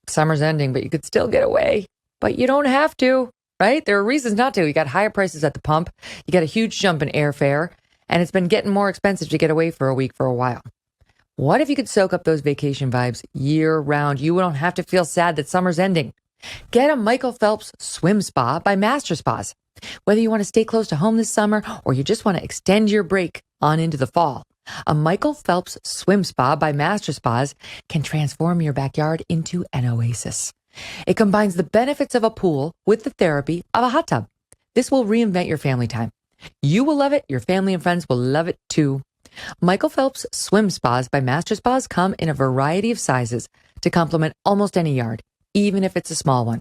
Summer's ending, but you could still get away. But you don't have to, right? There are reasons not to. You got higher prices at the pump. You got a huge jump in airfare, and it's been getting more expensive to get away for a week for a while. What if you could soak up those vacation vibes year round? You don't have to feel sad that summer's ending. Get a Michael Phelps swim spa by Master Spas. Whether you want to stay close to home this summer or you just want to extend your break on into the fall, a Michael Phelps swim spa by Master Spas can transform your backyard into an oasis. It combines the benefits of a pool with the therapy of a hot tub. This will reinvent your family time. You will love it. Your family and friends will love it too. Michael Phelps swim spas by Master Spas come in a variety of sizes to complement almost any yard, even if it's a small one.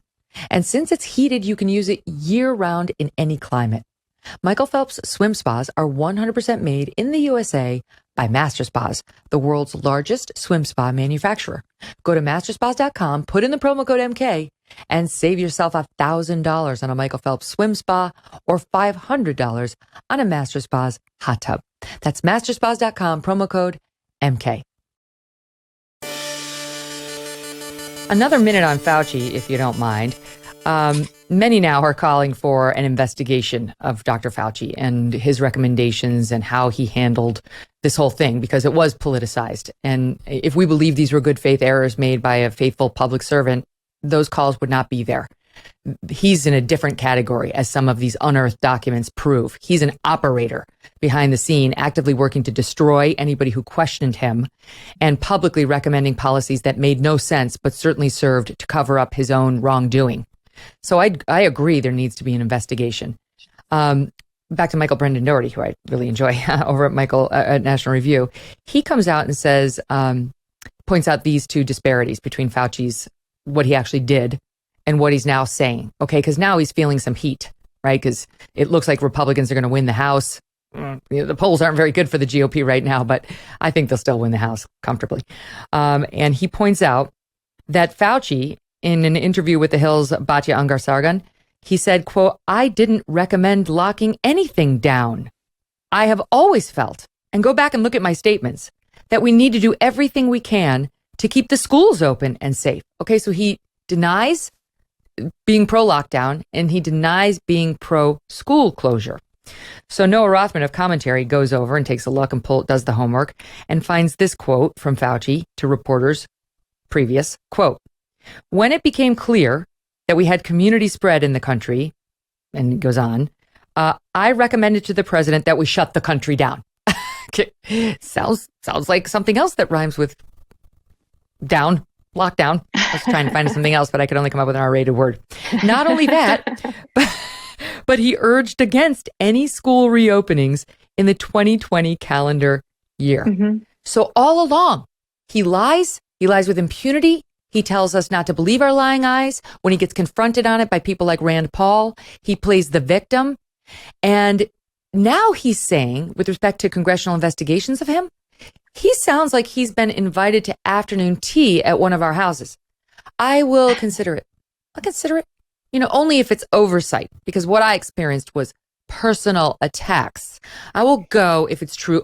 And since it's heated, you can use it year-round in any climate. Michael Phelps swim spas are 100% made in the USA by Master Spas, the world's largest swim spa manufacturer. Go to masterspas.com, put in the promo code MK, and save yourself $1,000 on a Michael Phelps swim spa or $500 on a Master Spas hot tub. That's masterspas.com, promo code MK. Another minute on Fauci, if you don't mind. Many now are calling for an investigation of Dr. Fauci and his recommendations and how he handled this whole thing, because it was politicized. And if we believe these were good faith errors made by a faithful public servant, those calls would not be there. He's in a different category, as some of these unearthed documents prove. He's an operator behind the scene, actively working to destroy anybody who questioned him and publicly recommending policies that made no sense, but certainly served to cover up his own wrongdoing. So I agree there needs to be an investigation. Back to Michael Brendan Doherty, who I really enjoy over at National Review. He comes out and says, points out these two disparities between Fauci's, what he actually did and what he's now saying. Okay, because now he's feeling some heat, right? Because it looks like Republicans are going to win the House. The polls aren't very good for the GOP right now, but I think they'll still win the House comfortably. And he points out that Fauci, in an interview with The Hill's Batya Ungar-Sargon, he said, quote, "I didn't recommend locking anything down. I have always felt, and go back and look at my statements, that we need to do everything we can to keep the schools open and safe." Okay, so he denies being pro-lockdown and he denies being pro-school closure. So Noah Rothman of Commentary goes over and takes a look and does the homework and finds this quote from Fauci to reporters previous, quote, "When it became clear that we had community spread in the country," and it goes on, "I recommended to the president that we shut the country down." Sounds like something else that rhymes with down, lockdown. I was trying to find something else, but I could only come up with an R-rated word. Not only that, but he urged against any school reopenings in the 2020 calendar year. Mm-hmm. So all along, he lies with impunity. He tells us not to believe our lying eyes. When he gets confronted on it by people like Rand Paul, he plays the victim. And now he's saying, with respect to congressional investigations of him, he sounds like he's been invited to afternoon tea at one of our houses. I will consider it. I'll consider it, only if it's oversight, because what I experienced was personal attacks. I will go if it's true.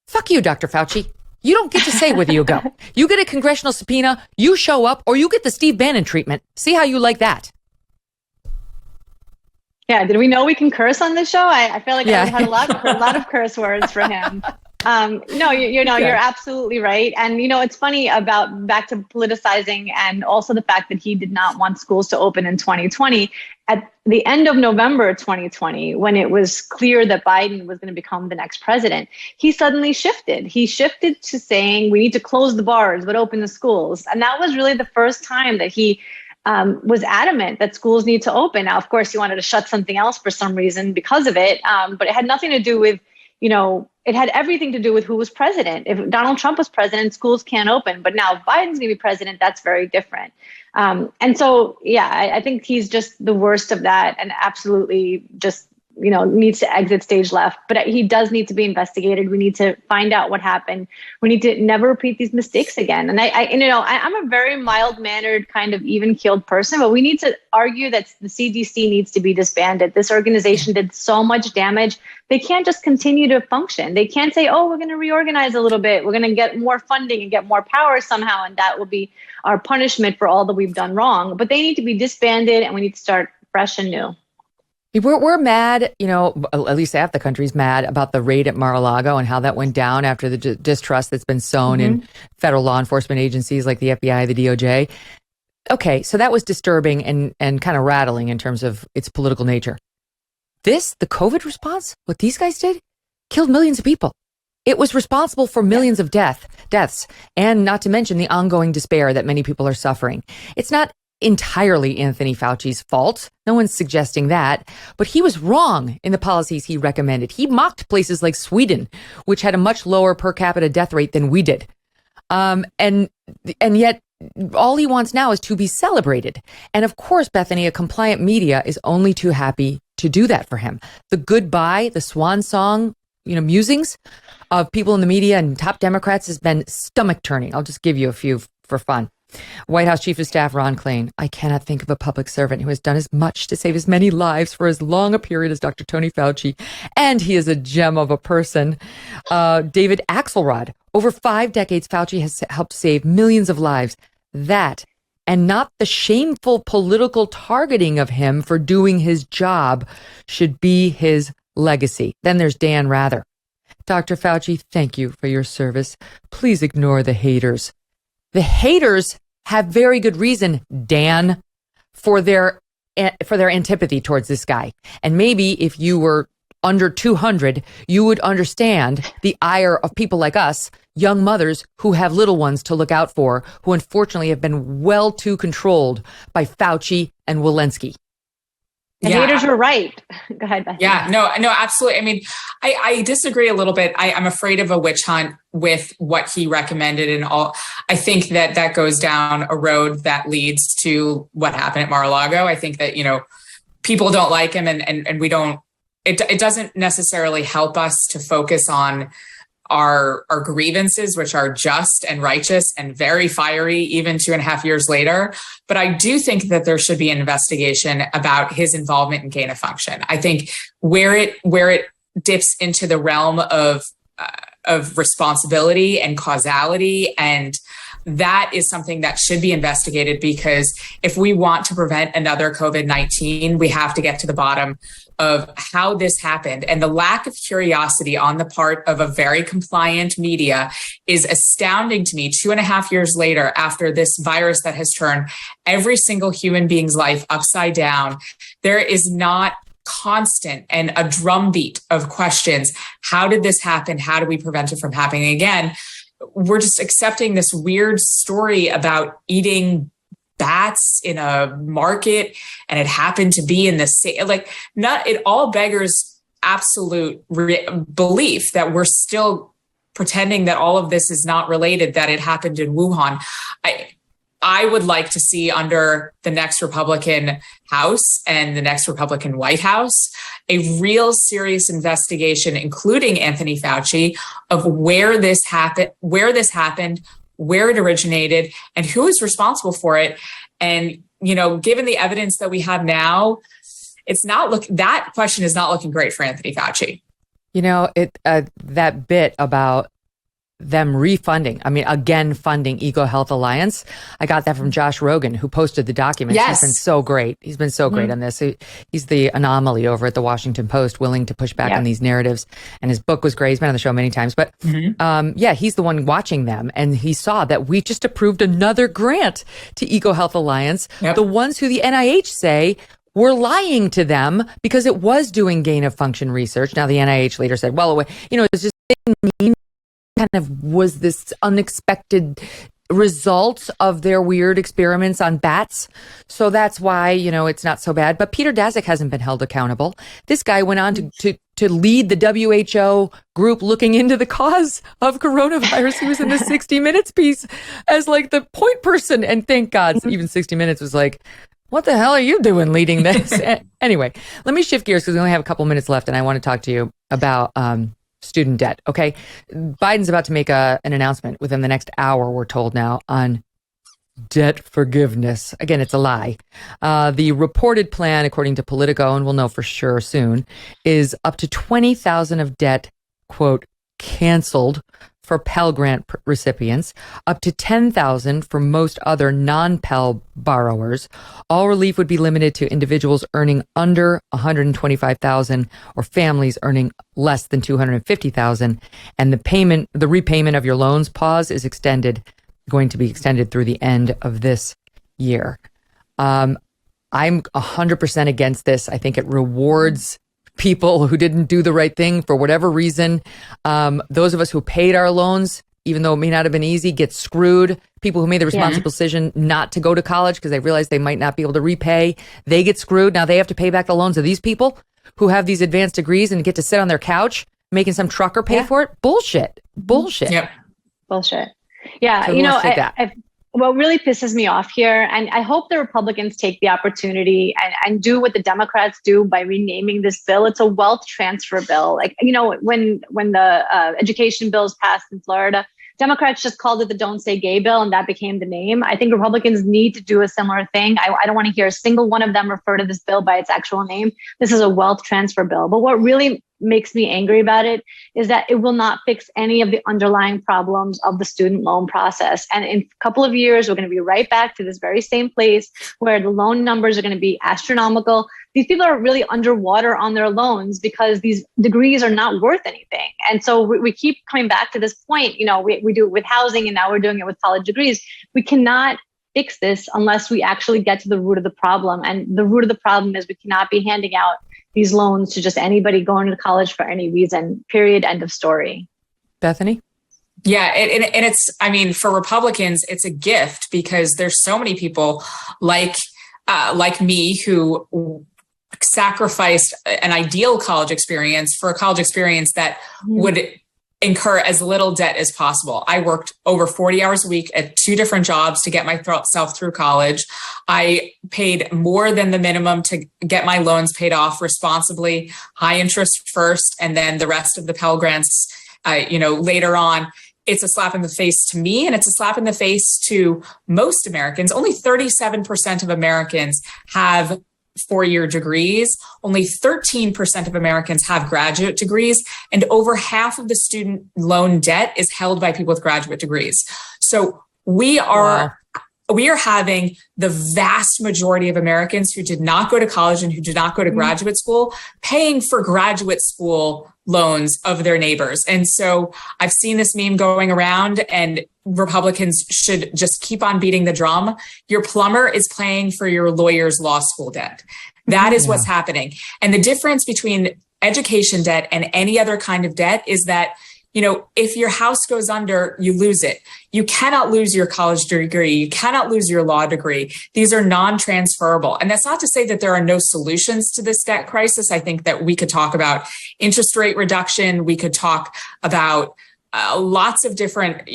Fuck you, Dr. Fauci. You don't get to say whether you go. You get a congressional subpoena, you show up, or you get the Steve Bannon treatment. See how you like that. Yeah, did we know we can curse on this show? I feel like I had a lot of curse words for him. No, you're absolutely right. And, it's funny about back to politicizing and also the fact that he did not want schools to open in 2020. At the end of November 2020, when it was clear that Biden was going to become the next president, he suddenly shifted. He shifted to saying we need to close the bars, but open the schools. And that was really the first time that he was adamant that schools need to open. Now, of course, he wanted to shut something else for some reason because of it. But it had nothing to do with, it had everything to do with who was president. If Donald Trump was president, schools can't open. But now if Biden's going to be president, that's very different. And so, I think he's just the worst of that and absolutely just, needs to exit stage left. But he does need to be investigated. We need to find out what happened. We need to never repeat these mistakes again. And I'm a very mild-mannered, kind of even-keeled person, but we need to argue that the CDC needs to be disbanded. This organization did so much damage. They can't just continue to function. They can't say, oh, we're going to reorganize a little bit. We're going to get more funding and get more power somehow, and that will be our punishment for all that we've done wrong. But they need to be disbanded, and we need to start fresh and new. We're mad, at least half the country's mad about the raid at Mar-a-Lago and how that went down after the distrust that's been sown in federal law enforcement agencies like the FBI, the DOJ. Okay, so that was disturbing and kind of rattling in terms of its political nature. The COVID response, what these guys did, killed millions of people. It was responsible for millions of deaths, and not to mention the ongoing despair that many people are suffering. It's not entirely Anthony Fauci's fault. No one's suggesting that, but he was wrong in the policies he recommended. He mocked places like Sweden, which had a much lower per capita death rate than we did. And yet all he wants now is to be celebrated. And of course, Bethany, a compliant media is only too happy to do that for him. The goodbye, the swan song, musings of people in the media and top Democrats has been stomach turning. I'll just give you a few for fun. White House Chief of Staff Ron Klain: I cannot think of a public servant who has done as much to save as many lives for as long a period as Dr. Tony Fauci, and he is a gem of a person. David Axelrod: over 5 decades, Fauci has helped save millions of lives. That, and not the shameful political targeting of him for doing his job, should be his legacy. Then there's Dan Rather: Dr. Fauci, thank you for your service. Please ignore the haters. The haters have very good reason, Dan, for their antipathy towards this guy. And maybe if you were under 200, you would understand the ire of people like us, young mothers who have little ones to look out for, who unfortunately have been well too controlled by Fauci and Walensky. The haters were right. Go ahead, Bethany. Yeah, no, absolutely. I mean, I disagree a little bit. I'm afraid of a witch hunt with what he recommended and all. I think that goes down a road that leads to what happened at Mar-a-Lago. I think that, people don't like him and we don't, it doesn't necessarily help us to focus on our grievances, which are just and righteous and very fiery, even 2.5 years later. But I do think that there should be an investigation about his involvement in gain of function. I think where it dips into the realm of responsibility and causality, and that is something that should be investigated, because if we want to prevent another COVID-19, we have to get to the bottom of how this happened. And the lack of curiosity on the part of a very compliant media is astounding to me 2.5 years later, after this virus that has turned every single human being's life upside down. There is not constant and a drumbeat of questions. How did this happen? How do we prevent it from happening again? We're just accepting this weird story about eating bats in a market, and it happened to be in the same, it all beggars absolute belief that we're still pretending that all of this is not related, that it happened in Wuhan. I would like to see, under the next Republican House and the next Republican White House, a real serious investigation, including Anthony Fauci, of where this happened, where it originated, and who is responsible for it. And, given the evidence that we have now, that question is not looking great for Anthony Fauci. That bit about them refunding. I mean, again, funding Ego Health Alliance. I got that from Josh Rogan, who posted the documents. Yes. He's been so great. He's been so great on this. He's the anomaly over at the Washington Post, willing to push back on these narratives. And his book was great. He's been on the show many times. But he's the one watching them. And he saw that we just approved another grant to Ego Health Alliance, the ones who the NIH say were lying to them because it was doing gain of function research. Now, the NIH later said, well, it's just mean kind of was this unexpected results of their weird experiments on bats. So that's why, it's not so bad. But Peter Daszak hasn't been held accountable. This guy went on to lead the WHO group looking into the cause of coronavirus. He was in the 60 Minutes piece as like the point person. And thank God, even 60 Minutes was like, what the hell are you doing leading this? Anyway, let me shift gears because we only have a couple minutes left and I want to talk to you about student debt. Okay. Biden's about to make an announcement within the next hour, we're told now, on debt forgiveness. Again, it's a lie. The reported plan, according to Politico, and we'll know for sure soon, is up to $20,000 of debt, quote, canceled for Pell Grant recipients, up to $10,000 for most other non-Pell borrowers. All relief would be limited to individuals earning under $125,000 or families earning less than $250,000. And the repayment of your loans pause is going to be extended through the end of this year. I'm 100% against this. I think it rewards people who didn't do the right thing for whatever reason. Those of us who paid our loans, even though it may not have been easy, get screwed. People who made the responsible decision not to go to college because they realized they might not be able to repay, they get screwed. Now they have to pay back the loans of these people who have these advanced degrees and get to sit on their couch making some trucker pay for it. Bullshit. Yep. Bullshit. Yeah. So what really pisses me off here, and I hope the Republicans take the opportunity and do what the Democrats do by renaming this bill. It's a wealth transfer bill. Like, when the education bills passed in Florida, Democrats just called it the Don't Say Gay bill, and that became the name. I think Republicans need to do a similar thing. I don't want to hear a single one of them refer to this bill by its actual name. This is a wealth transfer bill. But what really makes me angry about it is that it will not fix any of the underlying problems of the student loan process. And in a couple of years, we're going to be right back to this very same place where the loan numbers are going to be astronomical. These people are really underwater on their loans because these degrees are not worth anything. And so we keep coming back to this point. We do it with housing and now we're doing it with college degrees. We cannot fix this unless we actually get to the root of the problem. And the root of the problem is we cannot be handing out these loans to just anybody going to college for any reason, period, end of story. Bethany? Yeah. And it's, for Republicans, it's a gift because there's so many people like me who sacrificed an ideal college experience for a college experience that would incur as little debt as possible. I worked over 40 hours a week at 2 different jobs to get myself through college. I paid more than the minimum to get my loans paid off responsibly, high interest first, and then the rest of the Pell Grants, later on. It's a slap in the face to me, and it's a slap in the face to most Americans. Only 37% of Americans have 4-year degrees. Only 13% of Americans have graduate degrees, and over half of the student loan debt is held by people with graduate degrees. So we are having the vast majority of Americans who did not go to college and who did not go to graduate school paying for graduate school loans of their neighbors. And so I've seen this meme going around, and Republicans should just keep on beating the drum. Your plumber is paying for your lawyer's law school debt. That is what's happening. And the difference between education debt and any other kind of debt is that, if your house goes under, you lose it. You cannot lose your college degree. You cannot lose your law degree. These are non-transferable. And that's not to say that there are no solutions to this debt crisis. I think that we could talk about interest rate reduction. We could talk about lots of different,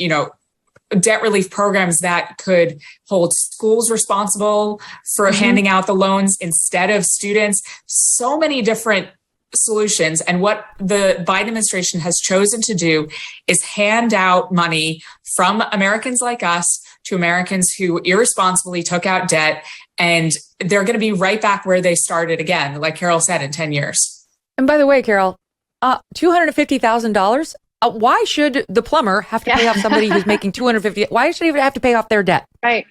debt relief programs that could hold schools responsible for handing out the loans instead of students. So many different solutions. And what the Biden administration has chosen to do is hand out money from Americans like us to Americans who irresponsibly took out debt. And they're going to be right back where they started again, like Karol said, in 10 years. And by the way, Karol, $250,000, Why should the plumber have to pay off somebody who's making $250? Why should he even have to pay off their debt? Right.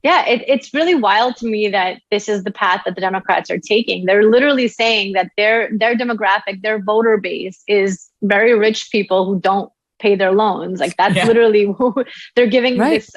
Yeah, it's really wild to me that this is the path that the Democrats are taking. They're literally saying that their demographic, their voter base is very rich people who don't pay their loans. Like that's literally who they're giving this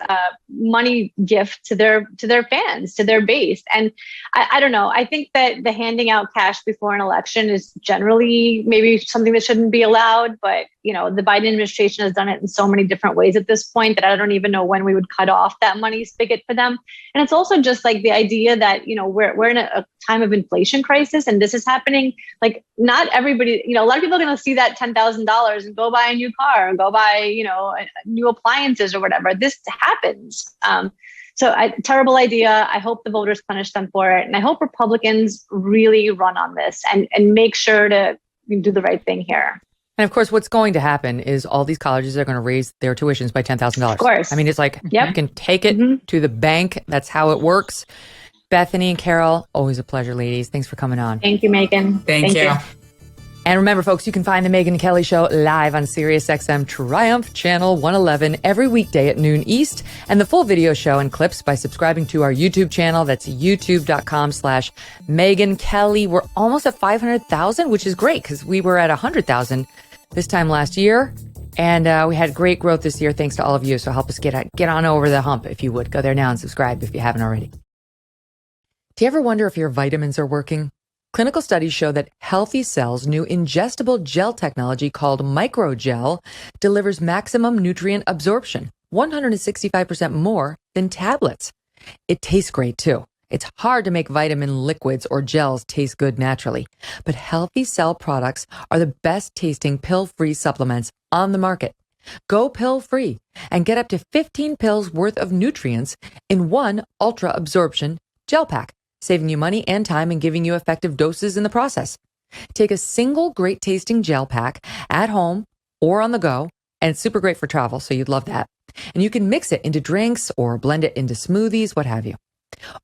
money gift to their fans, to their base. And I don't know. I think that the handing out cash before an election is generally maybe something that shouldn't be allowed. But, you know, the Biden administration has done it in so many different ways at this point that I don't even know when we would cut off that money spigot for them. And it's also just like the idea that, you know, we're in a time of inflation crisis and this is happening. Like not everybody, you know, a lot of people are going to see that $10,000 and go buy a new car and go buy, you know, new appliances or whatever. This happens. Terrible idea. I hope the voters punish them for it. And I hope Republicans really run on this and make sure to do the right thing here. And of course, what's going to happen is all these colleges are going to raise their tuitions by $10,000. Of course. I mean, it's like you can take it to the bank. That's how it works. Bethany and Karol, always a pleasure, ladies. Thanks for coming on. Thank you, Megyn. Thank you. And remember, folks, you can find the Megyn Kelly Show live on SiriusXM Triumph Channel 111 every weekday at noon East, and the full video show and clips by subscribing to our YouTube channel. That's youtube.com/Megyn Kelly. We're almost at 500,000, which is great because we were at 100,000 this time last year. And we had great growth this year thanks to all of you. So help us get on over the hump, if you would. Go there now and subscribe if you haven't already. Do you ever wonder if your vitamins are working? Clinical studies show that Healthy Cell's new ingestible gel technology called microgel delivers maximum nutrient absorption, 165% more than tablets. It tastes great too. It's hard to make vitamin liquids or gels taste good naturally, but Healthy Cell products are the best tasting pill-free supplements on the market. Go pill-free and get up to 15 pills worth of nutrients in one ultra absorption gel pack, saving you money and time and giving you effective doses in the process. Take a single great tasting gel pack at home or on the go, and it's super great for travel, so you'd love that. And you can mix it into drinks or blend it into smoothies, what have you.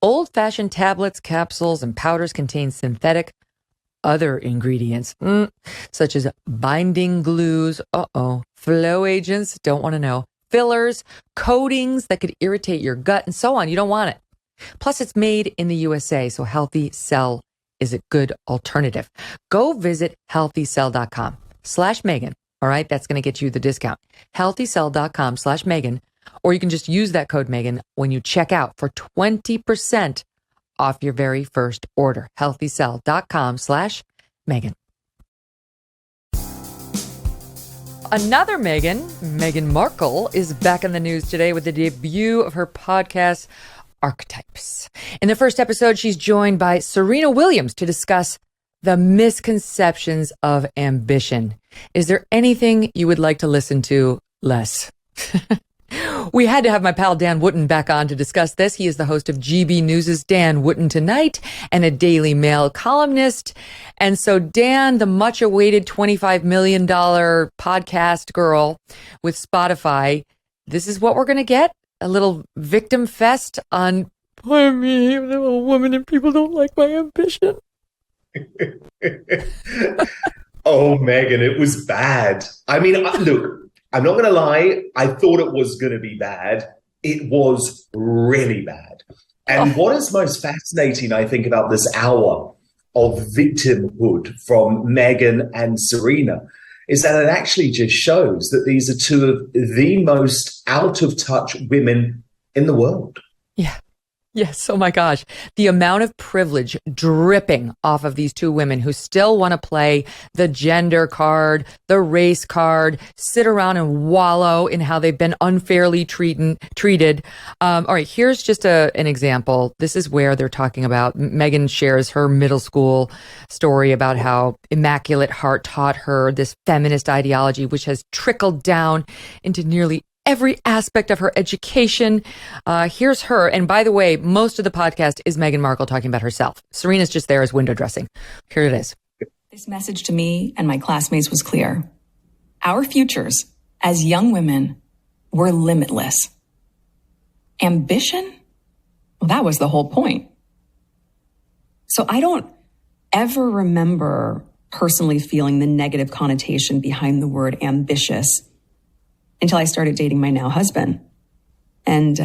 Old-fashioned tablets, capsules, and powders contain synthetic other ingredients, such as binding glues, flow agents, don't want to know, fillers, coatings that could irritate your gut, and so on. You don't want it. Plus, it's made in the USA, so Healthy Cell is a good alternative. Go visit healthycell.com/Megyn. All right, that's going to get you the discount. healthycell.com/Megyn, or you can just use that code Megyn when you check out for 20% off your very first order. healthycell.com/Megyn. Another Meghan Markle, is back in the news today with the debut of her podcast, Archetypes. In the first episode, she's joined by Serena Williams to discuss the misconceptions of ambition. Is there anything you would like to listen to less? We had to have my pal Dan Wootton back on to discuss this. He is the host of GB News' Dan Wootton Tonight and a Daily Mail columnist. And so Dan, the much awaited $25 million podcast girl with Spotify, this is what we're going to get. A little victim fest on, I'm a woman and people don't like my ambition. Oh, Megyn, it was bad. I mean, look, I'm not going to lie. I thought it was going to be bad. It was really bad. And what is most fascinating, I think, about this hour of victimhood from Meghan and Serena is that it actually just shows that these are two of the most out of touch women in the world. Yeah. Yes. Oh my gosh. The amount of privilege dripping off of these two women who still want to play the gender card, the race card, sit around and wallow in how they've been unfairly treated. All right. Here's just an example. This is where they're talking about, Meghan shares her middle school story about how Immaculate Heart taught her this feminist ideology, which has trickled down into nearly every aspect of her education. Here's her. And by the way, most of the podcast is Meghan Markle talking about herself. Serena's just there as window dressing. Here it is. This message to me and my classmates was clear. Our futures as young women were limitless. Ambition? Well, that was the whole point. So I don't ever remember personally feeling the negative connotation behind the word ambitious until I started dating my now husband. And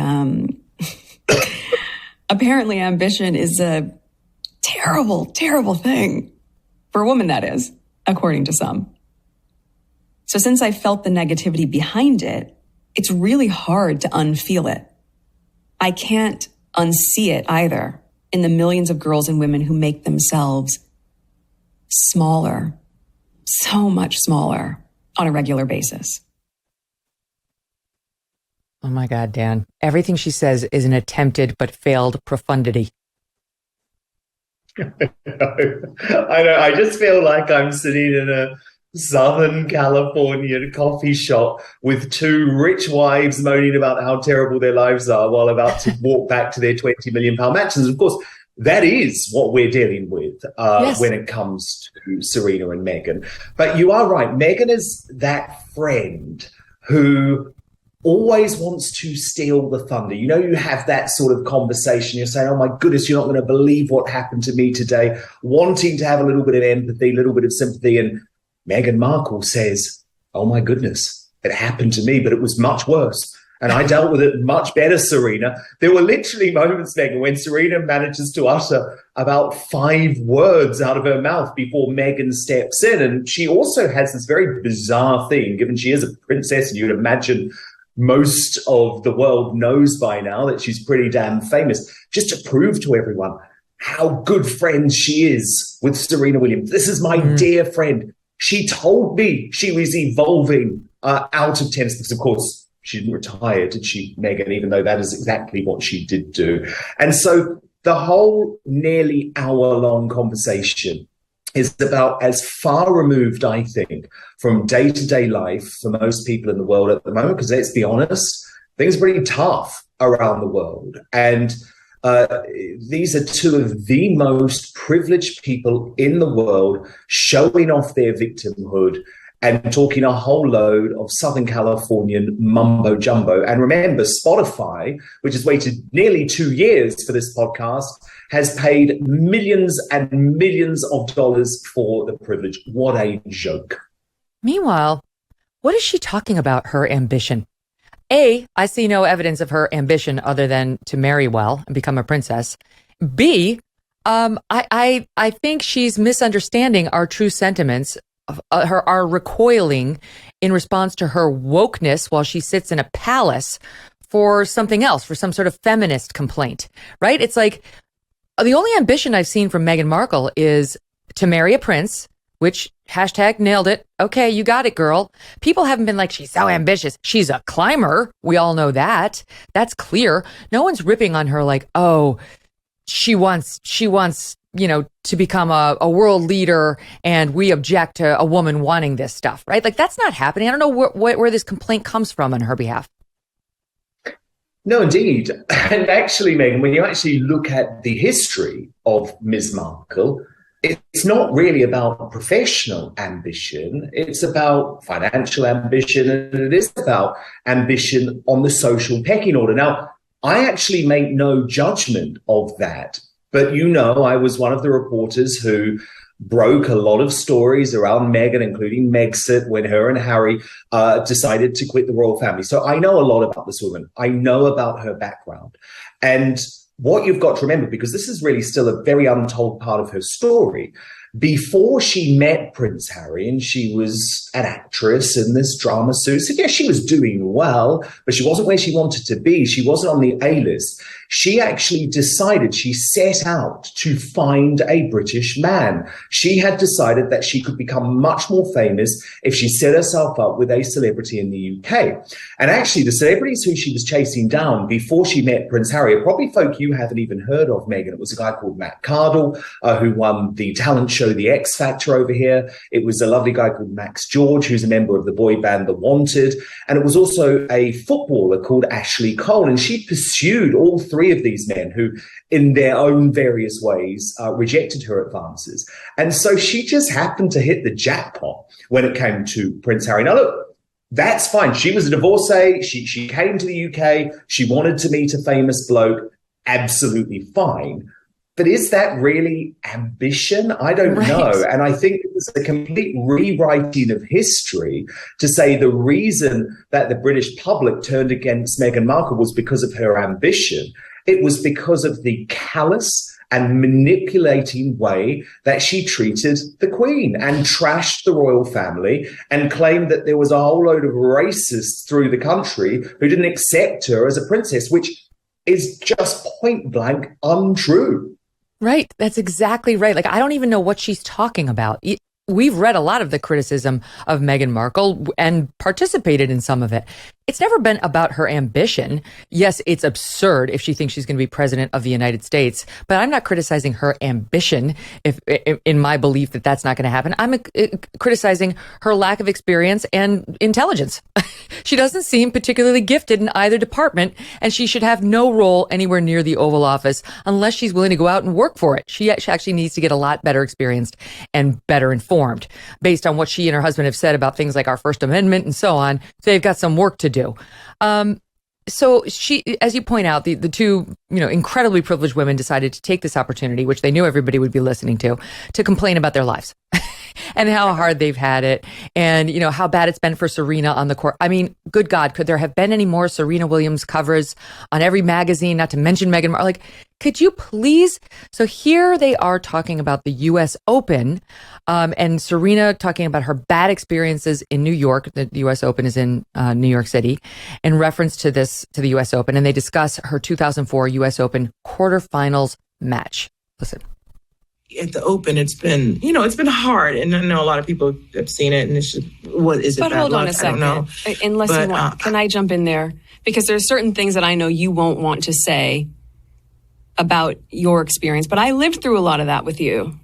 apparently ambition is a terrible, terrible thing. For a woman, that is, according to some. So since I felt the negativity behind it, it's really hard to unfeel it. I can't unsee it either in the millions of girls and women who make themselves smaller, so much smaller on a regular basis. Oh my God, Dan. Everything she says is an attempted but failed profundity. I know. I just feel like I'm sitting in a Southern California coffee shop with two rich wives moaning about how terrible their lives are while about to walk back to their £20 million mansions. Of course, that is what we're dealing with when it comes to Serena and Meghan. But you are right. Meghan is that friend who always wants to steal the thunder. You know, you have that sort of conversation. You're saying, oh, my goodness, you're not going to believe what happened to me today, wanting to have a little bit of empathy, a little bit of sympathy. And Meghan Markle says, oh, my goodness, it happened to me, but it was much worse. And I dealt with it much better, Serena. There were literally moments, Meghan, when Serena manages to utter about 5 words out of her mouth before Meghan steps in. And she also has this very bizarre thing, given she is a princess, and you would imagine most of the world knows by now that she's pretty damn famous, just to prove to everyone how good friends she is with Serena Williams. This is my dear friend. She told me she was evolving out of tennis because, of course, she didn't retire, did she, Meghan, even though that is exactly what she did do. And so the whole nearly hour-long conversation is about as far removed, I think, from day-to-day life for most people in the world at the moment, because let's be honest, things are pretty tough around the world. And these are two of the most privileged people in the world showing off their victimhood and talking a whole load of Southern Californian mumbo jumbo. And remember, Spotify, which has waited nearly 2 years for this podcast, has paid millions and millions of dollars for the privilege. What a joke. Meanwhile, what is she talking about her ambition? A, I see no evidence of her ambition other than to marry well and become a princess. B, I think she's misunderstanding our true sentiments, our recoiling in response to her wokeness while she sits in a palace for something else, for some sort of feminist complaint, right? It's like the only ambition I've seen from Meghan Markle is to marry a prince, which hashtag nailed it. Okay, you got it, girl. People haven't been like, she's so ambitious. She's a climber. We all know that. That's clear. No one's ripping on her like, oh, she wants, you know, to become a world leader and we object to a woman wanting this stuff, right? Like that's not happening. I don't know where this complaint comes from on her behalf. No, indeed. And actually, Meghan, when you actually look at the history of Ms. Markle, it's not really about professional ambition. It's about financial ambition, and it is about ambition on the social pecking order. Now, I actually make no judgment of that. But, you know, I was one of the reporters who broke a lot of stories around Meghan, including Megxit, when her and Harry decided to quit the royal family. So I know a lot about this woman. I know about her background. And what you've got to remember, because this is really still a very untold part of her story, before she met Prince Harry, and she was an actress in this drama suit, so yeah, she was doing well, but she wasn't where she wanted to be. She wasn't on the A-list. She actually decided, she set out to find a British man. She had decided that she could become much more famous if she set herself up with a celebrity in the UK. And actually, the celebrities who she was chasing down before she met Prince Harry are probably folk you haven't even heard of, Meghan. It was a guy called Matt Cardle, who won the talent show The X Factor over here. It was a lovely guy called Max George, who's a member of the boy band The Wanted. And it was also a footballer called Ashley Cole. And she pursued all three of these men who, in their own various ways, rejected her advances. And so she just happened to hit the jackpot when it came to Prince Harry. Now, look, that's fine. She was a divorcee. She came to the UK. She wanted to meet a famous bloke. Absolutely fine. But is that really ambition? I don't know. And I think it was a complete rewriting of history to say the reason that the British public turned against Meghan Markle was because of her ambition. It was because of the callous and manipulating way that she treated the Queen and trashed the royal family and claimed that there was a whole load of racists through the country who didn't accept her as a princess, which is just point blank untrue. Right. That's exactly right. Like, I don't even know what she's talking about. We've read a lot of the criticism of Meghan Markle and participated in some of it. It's never been about her ambition. Yes, it's absurd if she thinks she's going to be president of the United States, but I'm not criticizing her ambition if in my belief that that's not going to happen. I'm criticizing her lack of experience and intelligence. She doesn't seem particularly gifted in either department, and she should have no role anywhere near the Oval Office unless she's willing to go out and work for it. She actually needs to get a lot better experienced and better informed based on what she and her husband have said about things like our First Amendment and so on. They've got some work to do. So she, as you point out, the two, incredibly privileged women decided to take this opportunity, which they knew everybody would be listening to complain about their lives and how hard they've had it and, how bad it's been for Serena on the court. I mean, good God, could there have been any more Serena Williams covers on every magazine, not to mention Meghan Markle? Like, could you please? So here they are talking about the U.S. Open and Serena talking about her bad experiences in New York. The U.S. Open is in New York City in reference to the U.S. Open. And they discuss her 2004 U.S. Open quarterfinals match. Listen. At the Open, it's been hard. And I know a lot of people have seen it and it's just, what is it? But hold on a second. I don't know. Unless you want, can I jump in there? Because there's certain things that I know you won't want to say about your experience, but I lived through a lot of that with you.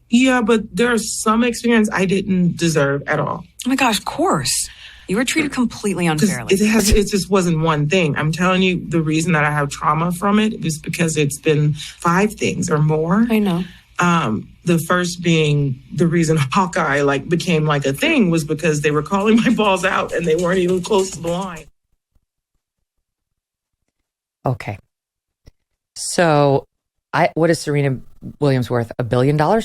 Yeah, but there's some experience I didn't deserve at all. Oh my gosh, of course. You were treated completely unfairly. It just wasn't one thing. I'm telling you, the reason that I have trauma from it is because it's been 5 things or more. I know. The first being the reason Hawkeye became a thing was because they were calling my balls out and they weren't even close to the line. Okay. So what is Serena Williams worth? $1 billion?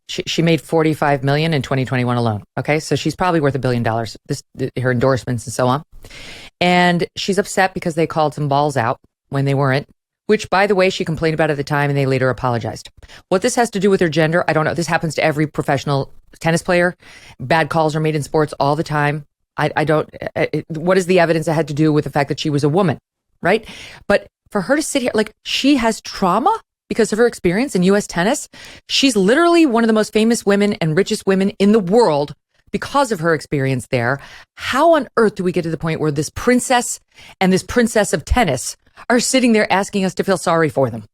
She made $45 million in 2021 alone. Okay. So she's probably worth $1 billion, her endorsements and so on. And she's upset because they called some balls out when they weren't, which, by the way, she complained about at the time and they later apologized. What this has to do with her gender, I don't know. This happens to every professional tennis player. Bad calls are made in sports all the time. What is the evidence that had to do with the fact that she was a woman? Right. But for her to sit here, she has trauma because of her experience in U.S. tennis. She's literally one of the most famous women and richest women in the world because of her experience there. How on earth do we get to the point where this princess and this princess of tennis are sitting there asking us to feel sorry for them?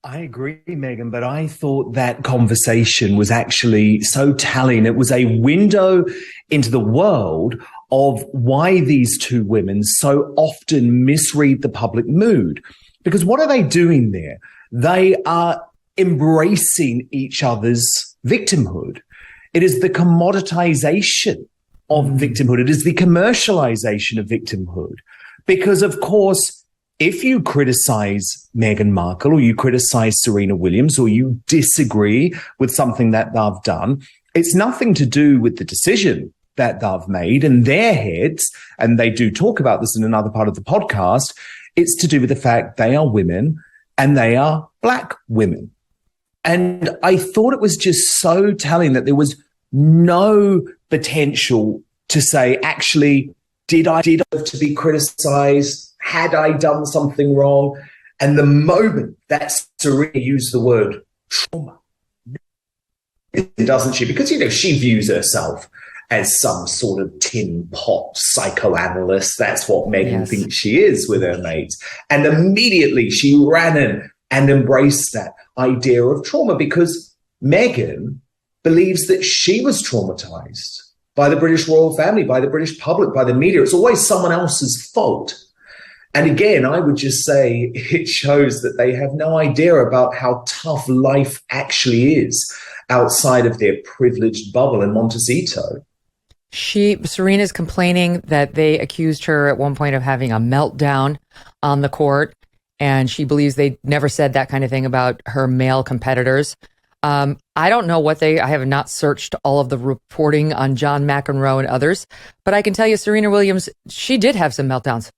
I agree, Megyn, but I thought that conversation was actually so telling. It was a window into the world of why these two women so often misread the public mood. Because what are they doing there? They are embracing each other's victimhood. It is the commoditization of victimhood. It is the commercialization of victimhood. Because, of course, if you criticize Meghan Markle or you criticize Serena Williams or you disagree with something that they've done, it's nothing to do with the decision that they've made in their heads, and they do talk about this in another part of the podcast. It's to do with the fact they are women and they are Black women. And I thought it was just so telling that there was no potential to say, actually, did I deserve to be criticized? Had I done something wrong? And the moment that Serena used the word trauma, doesn't she? Because, she views herself as some sort of tin pot psychoanalyst. That's what Megyn thinks she is with her mates. And immediately she ran in and embraced that idea of trauma because Megyn believes that she was traumatized by the British royal family, by the British public, by the media. It's always someone else's fault. And again, I would just say it shows that they have no idea about how tough life actually is outside of their privileged bubble in Montecito. Serena's complaining that they accused her at one point of having a meltdown on the court. and she believes they never said that kind of thing about her male competitors. I don't know I have not searched all of the reporting on John McEnroe and others, but I can tell you Serena Williams, she did have some meltdowns.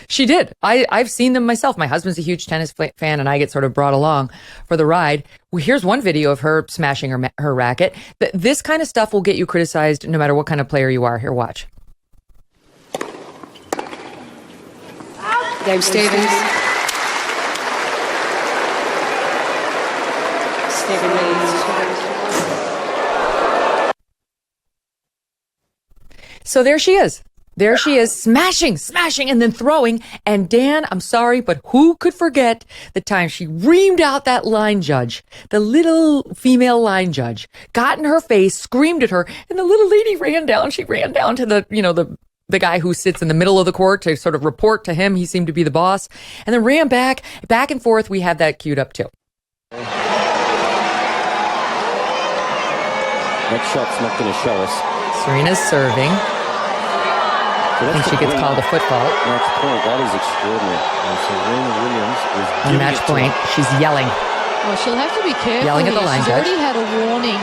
She did. I've seen them myself. My husband's a huge tennis fan, and I get sort of brought along for the ride. Well, here's one video of her smashing her racket. This kind of stuff will get you criticized no matter what kind of player you are. Here, watch. Dave Stevens. So there she is. There she is, smashing, and then throwing. And Dan, I'm sorry, but who could forget the time she reamed out that line judge, the little female line judge, got in her face, screamed at her, and the little lady ran down. She ran down to the guy who sits in the middle of the court to sort of report to him. He seemed to be the boss, and then ran back and forth. We have that queued up too. Next shot's not going to show us. Serena's serving. I think she gets called a foot fault. Match point. That is extraordinary. And Serena Williams is on match point. She's yelling. Well, she'll have to be careful. Yelling at the line judge. She's already had a warning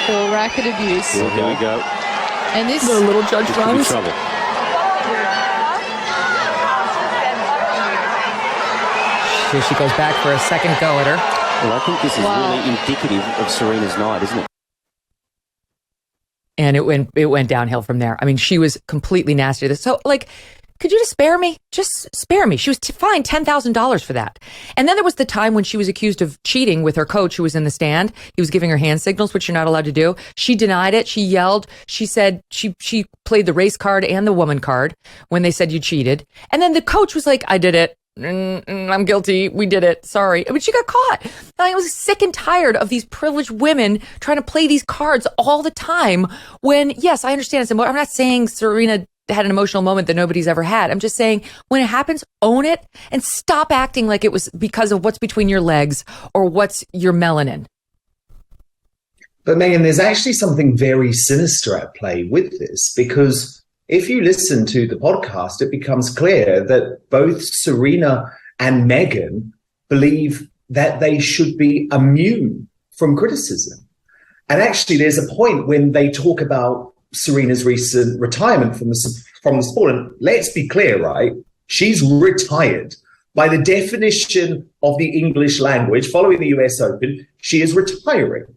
for racket abuse. Here we go. And this the little judge runs. Trouble. Here she goes back for a second go at her. Well, I think this is really indicative of Serena's night, isn't it? And it went downhill from there. I mean, she was completely nasty. So, could you just spare me? Just spare me. She was fined $10,000 for that. And then there was the time when she was accused of cheating with her coach who was in the stand. He was giving her hand signals, which you're not allowed to do. She denied it. She yelled. She said she played the race card and the woman card when they said you cheated. And then the coach was like, I did it. I'm guilty. We did it. Sorry. I mean, she got caught. I was sick and tired of these privileged women trying to play these cards all the time when, yes, I understand. I'm not saying Serena had an emotional moment that nobody's ever had. I'm just saying when it happens, own it and stop acting like it was because of what's between your legs or what's your melanin. But Megyn, there's actually something very sinister at play with this, because if you listen to the podcast, it becomes clear that both Serena and Megyn believe that they should be immune from criticism. And actually, there's a point when they talk about Serena's recent retirement from the sport. And let's be clear, right? She's retired. By the definition of the English language, following the US Open, she is retiring.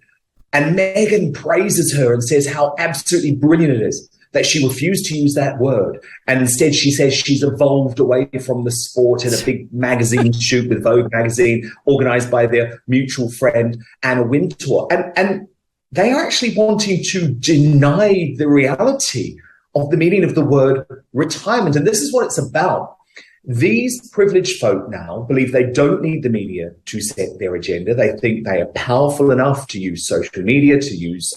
And Megyn praises her and says how absolutely brilliant it is that she refused to use that word. And instead she says she's evolved away from the sport in a big magazine shoot with Vogue magazine, organized by their mutual friend, Anna Wintour. And they are actually wanting to deny the reality of the meaning of the word retirement. And this is what it's about. These privileged folk now believe they don't need the media to set their agenda. They think they are powerful enough to use social media, to use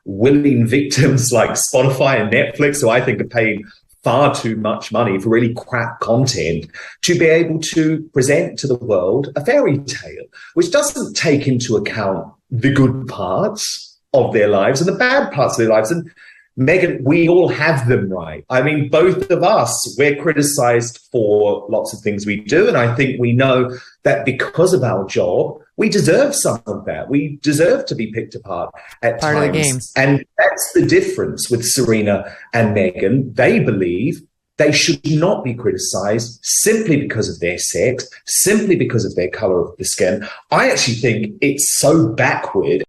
willing victims like Spotify and Netflix, who I think are paying far too much money for really crap content, to be able to present to the world a fairy tale, which doesn't take into account the good parts of their lives and the bad parts of their lives. And Megyn, we all have them, right? I mean, both of us, we're criticized for lots of things we do. And I think we know that because of our job, we deserve some of that. We deserve to be picked apart at Part times. of the game. And that's the difference with Serena and Megyn. They believe they should not be criticized simply because of their sex, simply because of their color of the skin. I actually think it's so backward.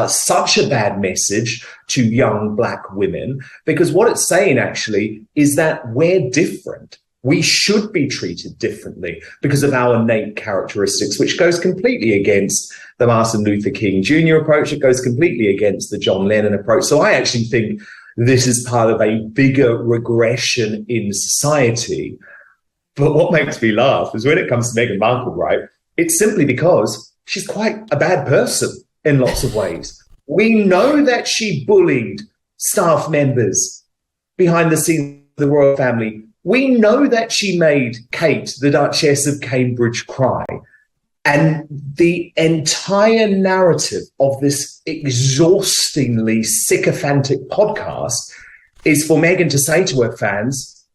Such a bad message to young Black women, because what it's saying actually is that we're different. We should be treated differently because of our innate characteristics, which goes completely against the Martin Luther King Jr. approach. It goes completely against the John Lennon approach. So I actually think this is part of a bigger regression in society. But what makes me laugh is when it comes to Meghan Markle, right? It's simply because she's quite a bad person in lots of ways. We know that she bullied staff members behind the scenes of the royal family. We know that she made Kate, the Duchess of Cambridge, cry. And the entire narrative of this exhaustingly sycophantic podcast is for Megyn to say to her fans,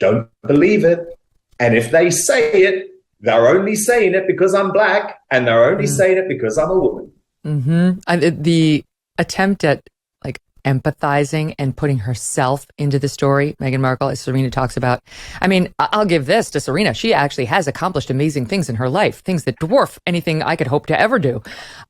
don't believe it. And if they say it, they're only saying it because I'm black, and they're only saying it because I'm a woman. Mm-hmm. The attempt at like empathizing and putting herself into the story, Meghan Markle, as Serena talks about. I mean, I'll give this to Serena. She actually has accomplished amazing things in her life, things that dwarf anything I could hope to ever do.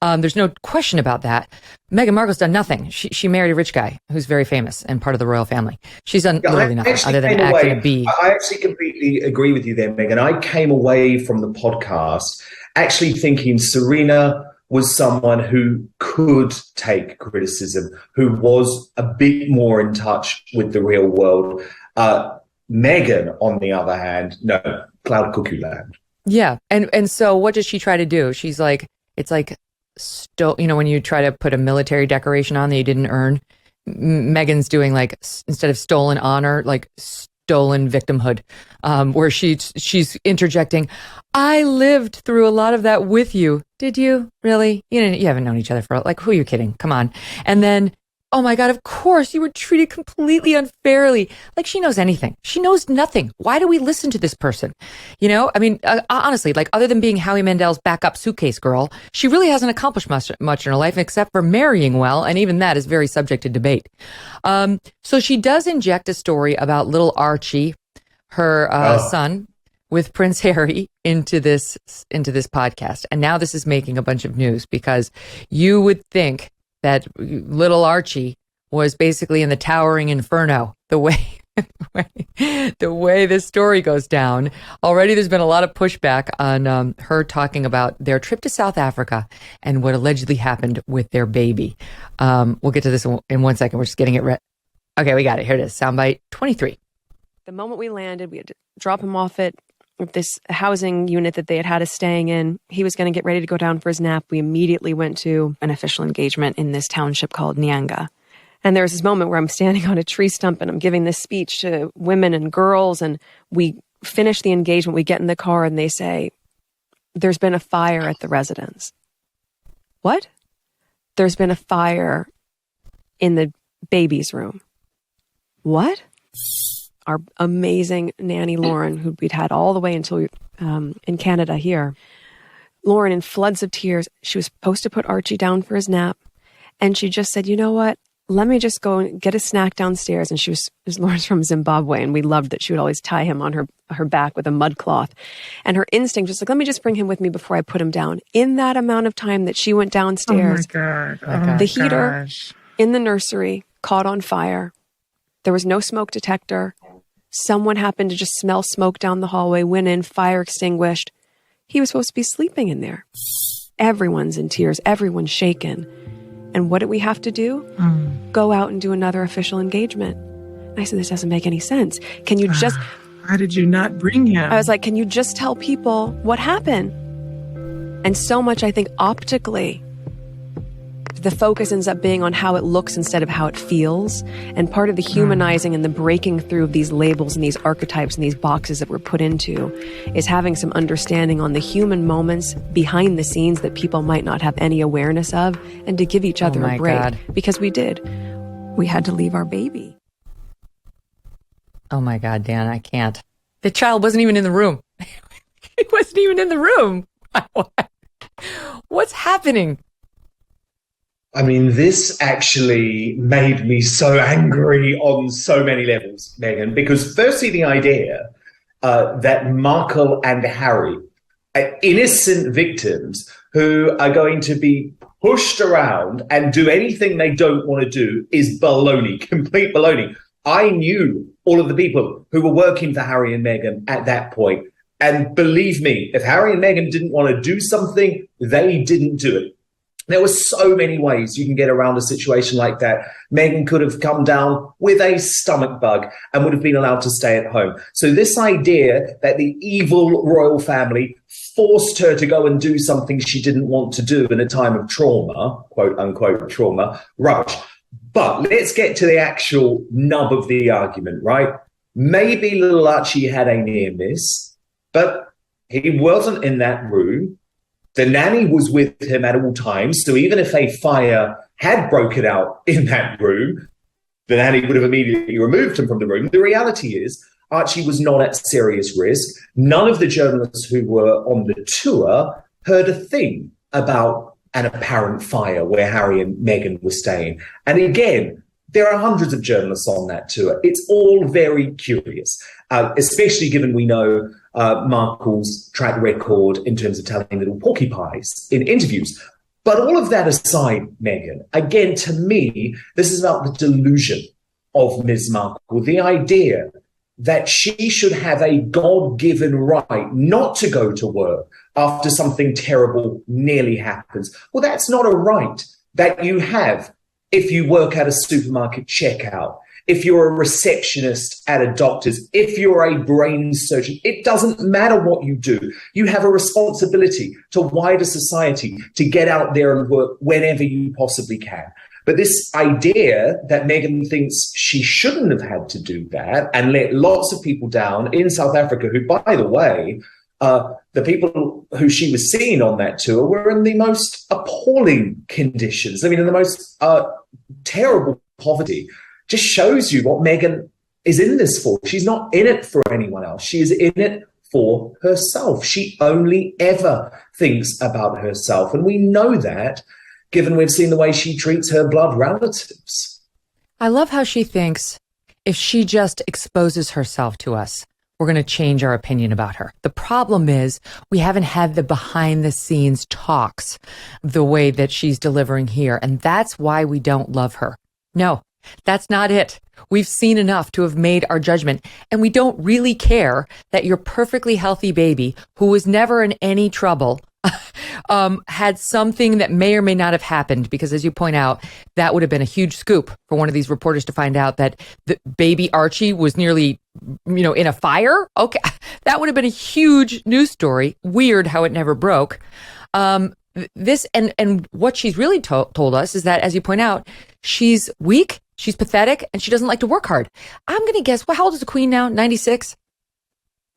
There's no question about that. Meghan Markle's done nothing. She married a rich guy who's very famous and part of the royal family. She's done literally nothing other than acting a bee. I actually completely agree with you there, Meghan. I came away from the podcast actually thinking Serena was someone who could take criticism, who was a bit more in touch with the real world. Meghan, on the other hand, no, cloud cuckoo land. Yeah. And so what does she try to do? She's like, it's like, when you try to put a military decoration on that you didn't earn, Meghan's doing like, instead of stolen honor, like stolen victimhood, where she's interjecting, I lived through a lot of that with you. Did you really? You haven't known each other for, like, who are you kidding? Come on. And then, oh my God, of course you were treated completely unfairly. Like she knows anything. She knows nothing. Why do we listen to this person? I mean, honestly, like other than being Howie Mandel's backup suitcase girl, she really hasn't accomplished much in her life except for marrying well. And even that is very subject to debate. So she does inject a story about little Archie, her son, with Prince Harry into this podcast. And now this is making a bunch of news because you would think that little Archie was basically in the towering inferno, the way this story goes down. Already there's been a lot of pushback on her talking about their trip to South Africa and what allegedly happened with their baby. We'll get to this in 1 second. We're just getting it ready. Okay, we got it. Here it is. Soundbite 23. The moment we landed, we had to drop him off at this housing unit that they had us staying in. He was going to get ready to go down for his nap. We immediately went to an official engagement in this township called Nyanga. And there was this moment where I'm standing on a tree stump and I'm giving this speech to women and girls. And we finish the engagement. We get in the car and they say, there's been a fire at the residence. What? There's been a fire in the baby's room. What? Our amazing nanny, Lauren, who we'd had all the way until in Canada here. Lauren, in floods of tears, she was supposed to put Archie down for his nap. And she just said, you know what? Let me just go and get a snack downstairs. And Lauren's from Zimbabwe. And we loved that she would always tie him on her back with a mud cloth. And her instinct was like, let me just bring him with me before I put him down. In that amount of time that she went downstairs, the heater in the nursery caught on fire. There was no smoke detector. Someone happened to just smell smoke down the hallway, went in, fire extinguished. He was supposed to be sleeping in there. Everyone's in tears. Everyone's shaken. And what did we have to do? Go out and do another official engagement. And I said, this doesn't make any sense. Can you just... Why did you not bring him? I was like, can you just tell people what happened? And so much, I think, optically, the focus ends up being on how it looks instead of how it feels. And part of the humanizing and the breaking through of these labels and these archetypes and these boxes that we're put into is having some understanding on the human moments behind the scenes that people might not have any awareness of, and to give each other a break. God. Because we did. We had to leave our baby. Oh my God, Dan, I can't. The child wasn't even in the room. He wasn't even in the room. What's happening? I mean, this actually made me so angry on so many levels, Meghan, because firstly, the idea that Markle and Harry are innocent victims who are going to be pushed around and do anything they don't want to do is baloney, complete baloney. I knew all of the people who were working for Harry and Meghan at that point. And believe me, if Harry and Meghan didn't want to do something, they didn't do it. There were so many ways you can get around a situation like that. Meghan could have come down with a stomach bug and would have been allowed to stay at home. So this idea that the evil royal family forced her to go and do something she didn't want to do in a time of trauma, quote unquote trauma, rubbish. But let's get to the actual nub of the argument, right? Maybe little Archie had a near miss, but he wasn't in that room. The nanny was with him at all times. So even if a fire had broken out in that room, the nanny would have immediately removed him from the room. The reality is, Archie was not at serious risk. None of the journalists who were on the tour heard a thing about an apparent fire where Harry and Meghan were staying. And again, there are hundreds of journalists on that tour. It's all very curious, especially given we know Markle's track record in terms of telling little porcupines in interviews. But all of that aside, Meghan, again, to me, this is about the delusion of Ms. Markle, the idea that she should have a God-given right not to go to work after something terrible nearly happens. Well, that's not a right that you have if you work at a supermarket checkout, if you're a receptionist at a doctor's, if you're a brain surgeon. It doesn't matter what you do. You have a responsibility to wider society to get out there and work whenever you possibly can. But this idea that Meghan thinks she shouldn't have had to do that and let lots of people down in South Africa, who, by the way, the people who she was seeing on that tour were in the most appalling conditions. I mean, in the most terrible poverty. Just shows you what Meghan is in this for. She's not in it for anyone else. She is in it for herself. She only ever thinks about herself. And we know that, given we've seen the way she treats her blood relatives. I love how she thinks if she just exposes herself to us, we're going to change our opinion about her. The problem is we haven't had the behind the scenes talks the way that she's delivering here. And that's why we don't love her. No, that's not it. We've seen enough to have made our judgment. And we don't really care that your perfectly healthy baby, who was never in any trouble, had something that may or may not have happened, because as you point out, that would have been a huge scoop for one of these reporters to find out that the baby Archie was nearly, in a fire. Okay. That would have been a huge news story. Weird how it never broke. This and what she's really told us is that, as you point out, she's weak, she's pathetic, and she doesn't like to work hard. I'm going to guess, how old is the Queen now? 96?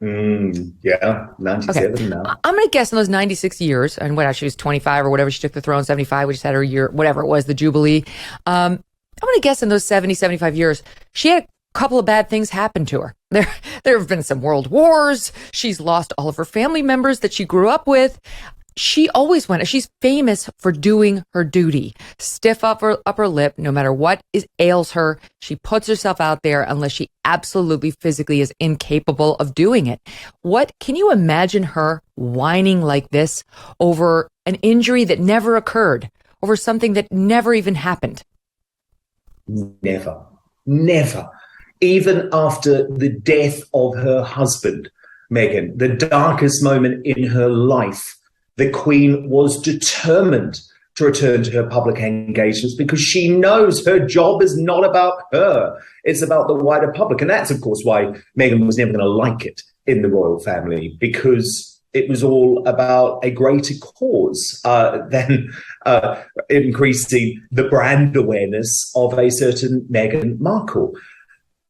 Yeah, 97 okay. Now. I'm going to guess in those 96 years, and she was 25 or whatever, she took the throne, 75, we just had her year, whatever it was, the Jubilee. I'm going to guess in those 70, 75 years, she had a couple of bad things happen to her. There have been some world wars. She's lost all of her family members that she grew up with. She's famous for doing her duty. Stiff upper lip, no matter what ails her. She puts herself out there unless she absolutely physically is incapable of doing it. Can you imagine her whining like this over an injury that never occurred, over something that never even happened? Never. Even after the death of her husband, Meghan, the darkest moment in her life, the Queen was determined to return to her public engagements because she knows her job is not about her. It's about the wider public. And that's, of course, why Meghan was never going to like it in the royal family, because it was all about a greater cause than increasing the brand awareness of a certain Meghan Markle.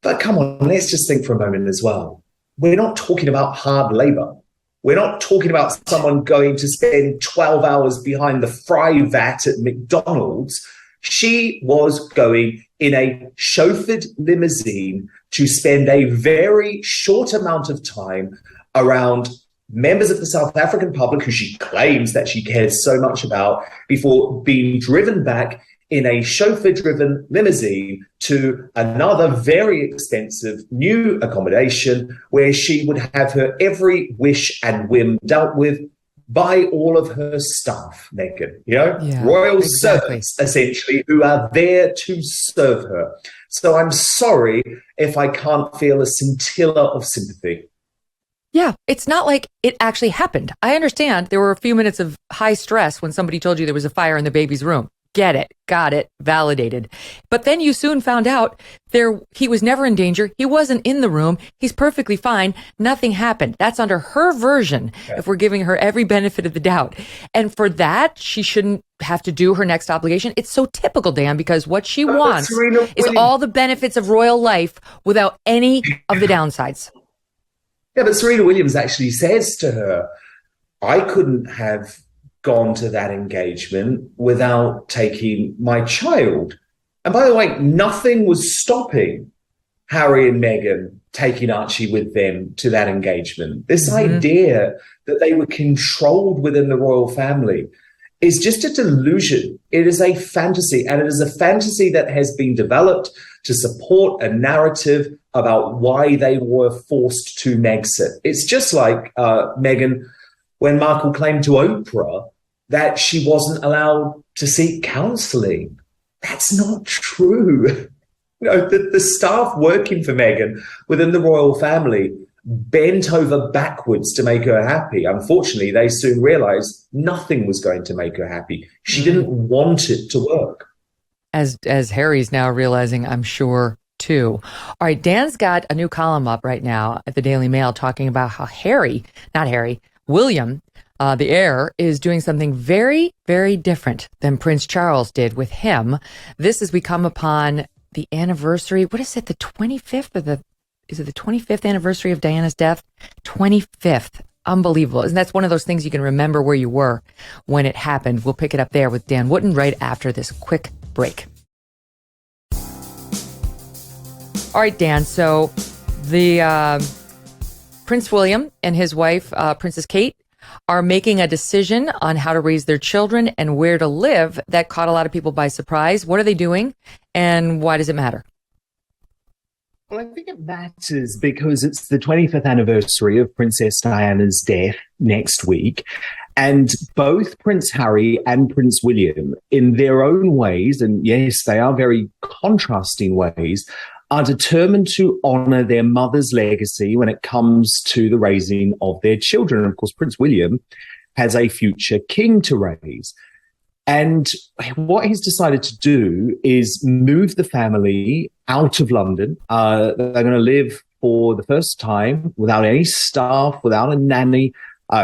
But come on, let's just think for a moment as well. We're not talking about hard labor. We're not talking about someone going to spend 12 hours behind the fry vat at McDonald's. She was going in a chauffeured limousine to spend a very short amount of time around members of the South African public who she claims that she cares so much about, before being driven back in a chauffeur-driven limousine to another very expensive new accommodation where she would have her every wish and whim dealt with by all of her staff, Meghan, royal servants, essentially, who are there to serve her. So I'm sorry if I can't feel a scintilla of sympathy. Yeah, it's not like it actually happened. I understand there were a few minutes of high stress when somebody told you there was a fire in the baby's room. Get it, got it, validated. But then you soon found out he was never in danger. He wasn't in the room. He's perfectly fine. Nothing happened. That's under her version, if we're giving her every benefit of the doubt. And for that, she shouldn't have to do her next obligation. It's so typical, Dan, because what she wants is all the benefits of royal life without any of the downsides. Yeah, but Serena Williams actually says to her, I couldn't have gone to that engagement without taking my child. And by the way, nothing was stopping Harry and Meghan taking Archie with them to that engagement. This idea that they were controlled within the royal family is just a delusion. It is a fantasy, and it is a fantasy that has been developed to support a narrative about why they were forced to exit. It's just like Meghan, when Markle claimed to Oprah that she wasn't allowed to seek counseling. That's not true. The staff working for Meghan within the royal family bent over backwards to make her happy. Unfortunately, they soon realized nothing was going to make her happy. She didn't want it to work. As Harry's now realizing, I'm sure, too. All right, Dan's got a new column up right now at the Daily Mail talking about how William, the heir, is doing something very, very different than Prince Charles did with him. This as we come upon the anniversary. What is it? The 25th is it the 25th anniversary of Diana's death? 25th. Unbelievable. And that's one of those things you can remember where you were when it happened. We'll pick it up there with Dan Wootton right after this quick break. All right, Dan. So the Prince William and his wife, Princess Kate, are making a decision on how to raise their children and where to live. That caught a lot of people by surprise. What are they doing, and why does it matter? Well, I think it matters because it's the 25th anniversary of Princess Diana's death next week. And both Prince Harry and Prince William, in their own ways, and yes, they are very contrasting ways, are determined to honor their mother's legacy when it comes to the raising of their children. And of course, Prince William has a future king to raise. And what he's decided to do is move the family out of London. They're going to live for the first time without any staff, without a nanny.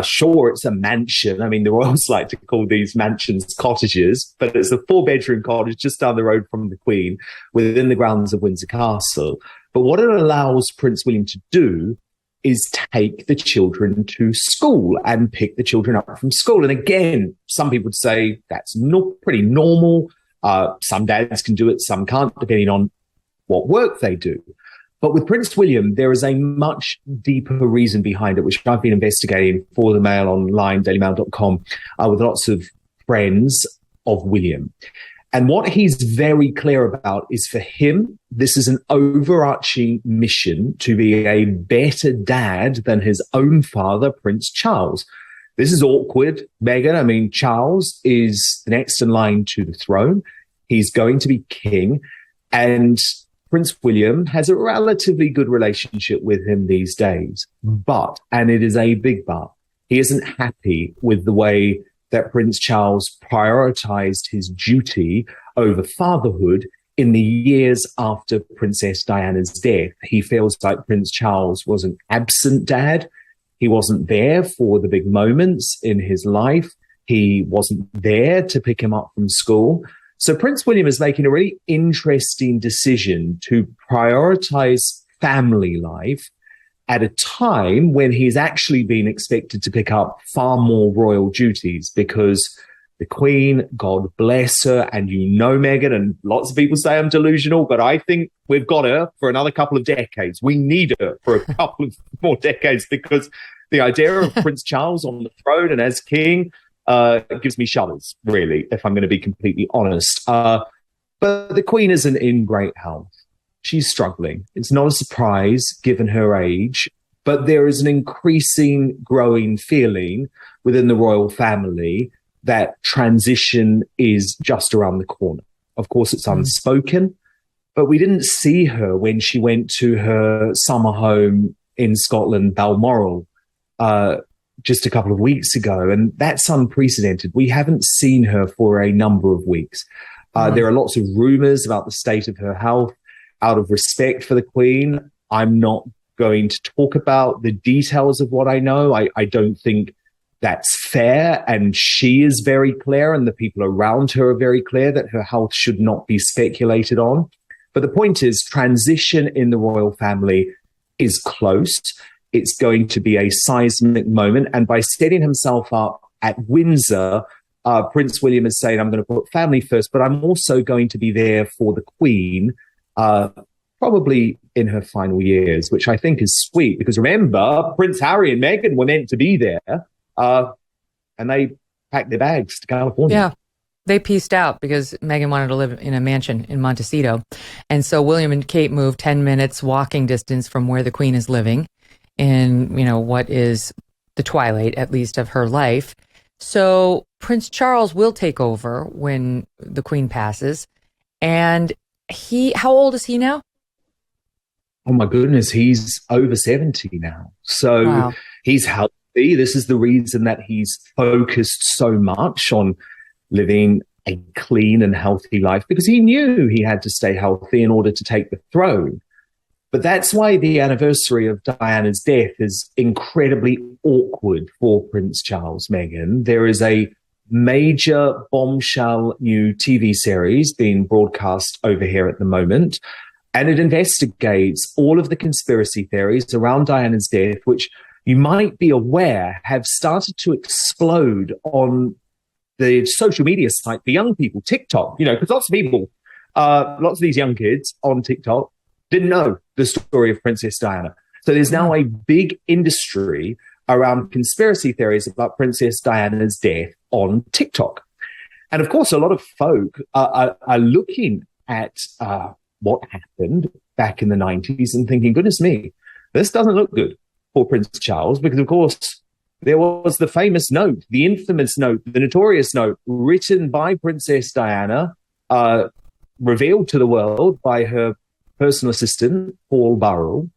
Sure, it's a mansion. I mean, the royals like to call these mansions cottages, but it's a 4-bedroom cottage just down the road from the Queen within the grounds of Windsor Castle. But what it allows Prince William to do is take the children to school and pick the children up from school. And again, some people would say that's pretty normal. Some dads can do it, some can't, depending on what work they do. But with Prince William, there is a much deeper reason behind it, which I've been investigating for the Mail online, dailymail.com, with lots of friends of William. And what he's very clear about is, for him, this is an overarching mission to be a better dad than his own father, Prince Charles. This is awkward, Meghan. I mean, Charles is the next in line to the throne. He's going to be king. And Prince William has a relatively good relationship with him these days. But, and it is a big but, he isn't happy with the way that Prince Charles prioritized his duty over fatherhood in the years after Princess Diana's death. He feels like Prince Charles was an absent dad. He wasn't there for the big moments in his life. He wasn't there to pick him up from school. So Prince William is making a really interesting decision to prioritize family life at a time when he's actually been expected to pick up far more royal duties, because the Queen, God bless her, and you know Meghan, and lots of people say I'm delusional, but I think we've got her for another couple of decades. We need her for a couple of more decades, because the idea of Prince Charles on the throne and as king gives me shudders, really, if I'm going to be completely honest. But the Queen isn't in great health. She's struggling. It's not a surprise given her age, but there is an increasing, growing feeling within the royal family that transition is just around the corner. Of course, it's unspoken, but we didn't see her when she went to her summer home in Scotland, Balmoral, just a couple of weeks ago, and that's unprecedented. We haven't seen her for a number of weeks. There are lots of rumors about the state of her health. Out of respect for the Queen, I'm not going to talk about the details of what I know. I don't think that's fair, and she is very clear, and the people around her are very clear that her health should not be speculated on. But the point is, transition in the royal family is close. It's going to be a seismic moment, and by setting himself up at Windsor, Prince William is saying, I'm going to put family first, but I'm also going to be there for the Queen probably in her final years, which I think is sweet because remember, Prince Harry and Meghan were meant to be there, and they packed their bags to California. Yeah. They pieced out because Meghan wanted to live in a mansion in Montecito. And so William and Kate moved 10 minutes walking distance from where the Queen is living in, what is the twilight, at least, of her life. So Prince Charles will take over when the Queen passes. And how old is he now? Oh my goodness, he's over 70 now. So He's healthy. This is the reason that he's focused so much on living a clean and healthy life, because he knew he had to stay healthy in order to take the throne. But that's why the anniversary of Diana's death is incredibly awkward for Prince Charles, Meghan. There is a major bombshell new TV series being broadcast over here at the moment, and it investigates all of the conspiracy theories around Diana's death, which you might be aware have started to explode on the social media site for young people, TikTok, because lots of these young kids on TikTok didn't know the story of Princess Diana. So there's now a big industry around conspiracy theories about Princess Diana's death on TikTok. And of course, a lot of folk are looking at what happened back in the 90s and thinking, goodness me, this doesn't look good for Prince Charles, because of course, there was the famous note, the infamous note, the notorious note written by Princess Diana, revealed to the world by her personal assistant, Paul Burrell,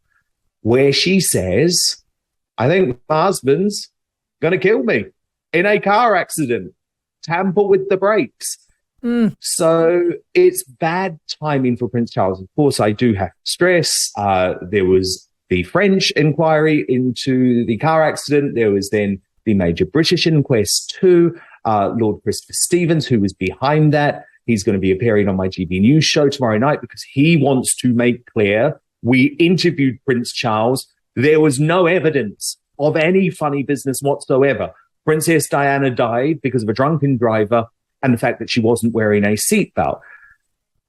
where she says, I think my husband's going to kill me in a car accident, tamper with the brakes. So it's bad timing for Prince Charles. Of course, I do have to stress, there was the French inquiry into the car accident. There was then the major British inquest too. Lord Christopher Stevens, who was behind that, he's going to be appearing on my GB News show tomorrow night because he wants to make clear we interviewed Prince Charles. There was no evidence of any funny business whatsoever. Princess Diana died because of a drunken driver and the fact that she wasn't wearing a seatbelt.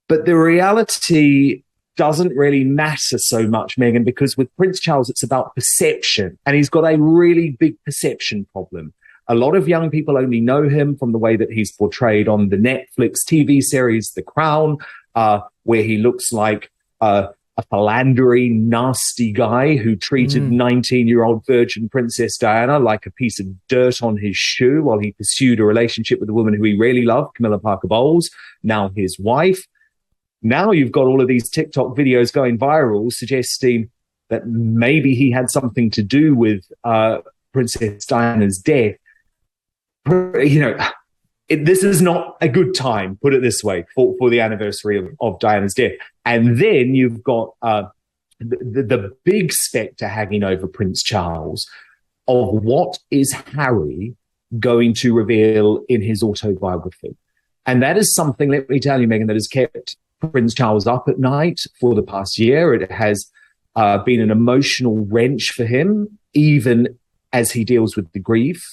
But the reality doesn't really matter so much, Meghan, because with Prince Charles, it's about perception. And he's got a really big perception problem. A lot of young people only know him from the way that he's portrayed on the Netflix TV series, The Crown, where he looks like a philandering, nasty guy who treated 19-year-old virgin Princess Diana like a piece of dirt on his shoe while he pursued a relationship with a woman who he really loved, Camilla Parker Bowles, now his wife. Now you've got all of these TikTok videos going viral suggesting that maybe he had something to do with Princess Diana's death. This is not a good time, put it this way, for the anniversary of Diana's death. And then you've got the big spectre hanging over Prince Charles of what is Harry going to reveal in his autobiography. And that is something, let me tell you, Meghan, that has kept Prince Charles up at night for the past year. It has been an emotional wrench for him, even as he deals with the grief,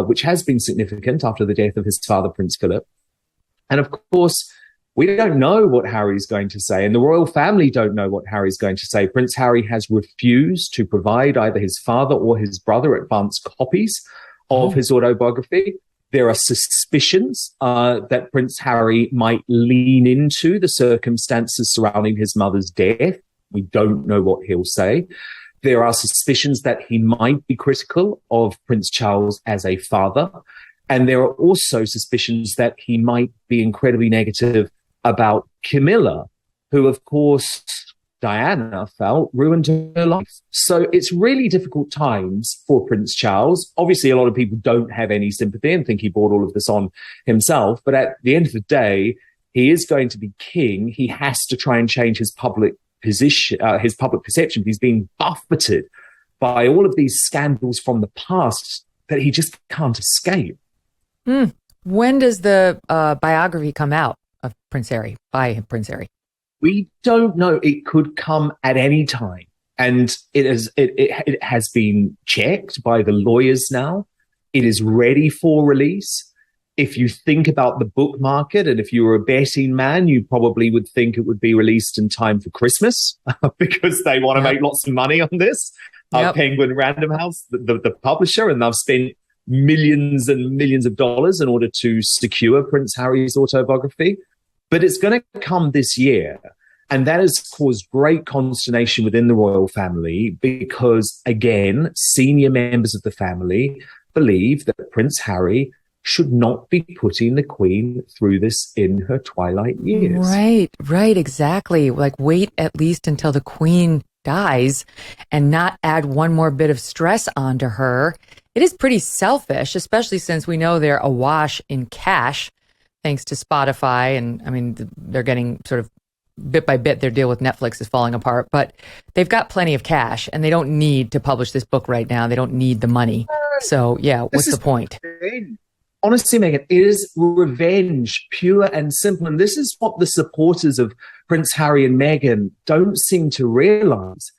which has been significant after the death of his father, Prince Philip. And of course, we don't know what Harry's going to say, and the royal family don't know what Harry's going to say. Prince Harry has refused to provide either his father or his brother advanced copies of his autobiography. There are suspicions that Prince Harry might lean into the circumstances surrounding his mother's death. We don't know what he'll say. There are suspicions that he might be critical of Prince Charles as a father. And there are also suspicions that he might be incredibly negative about Camilla, who, of course, Diana felt ruined her life. So it's really difficult times for Prince Charles. Obviously, a lot of people don't have any sympathy and think he brought all of this on himself. But at the end of the day, he is going to be king. He has to try and change his public position, his public perception. He's being buffeted by all of these scandals from the past that he just can't escape. When does the biography come out of Prince Harry, by Prince Harry? We don't know. It could come at any time. And it has been checked by the lawyers now. It is ready for release. if you think about the book market, and if you were a betting man, you probably would think it would be released in time for Christmas because they want to make lots of money on this. Penguin Random House, the publisher, and they've spent millions and millions of dollars in order to secure Prince Harry's autobiography. But it's going to come this year. And that has caused great consternation within the royal family because, again, senior members of the family believe that Prince Harry should not be putting the Queen through this in her twilight years. Right, exactly. Like, wait at least until the Queen dies and not add one more bit of stress onto her. It is pretty selfish, especially since we know they're awash in cash thanks to Spotify. And I mean, they're getting sort of bit by bit, their deal with Netflix is falling apart, but they've got plenty of cash and they don't need to publish this book right now. They don't need the money. So yeah, what's the point? Honestly, Megyn, it is revenge, pure and simple. And this is what the supporters of Prince Harry and Meghan don't seem to realize.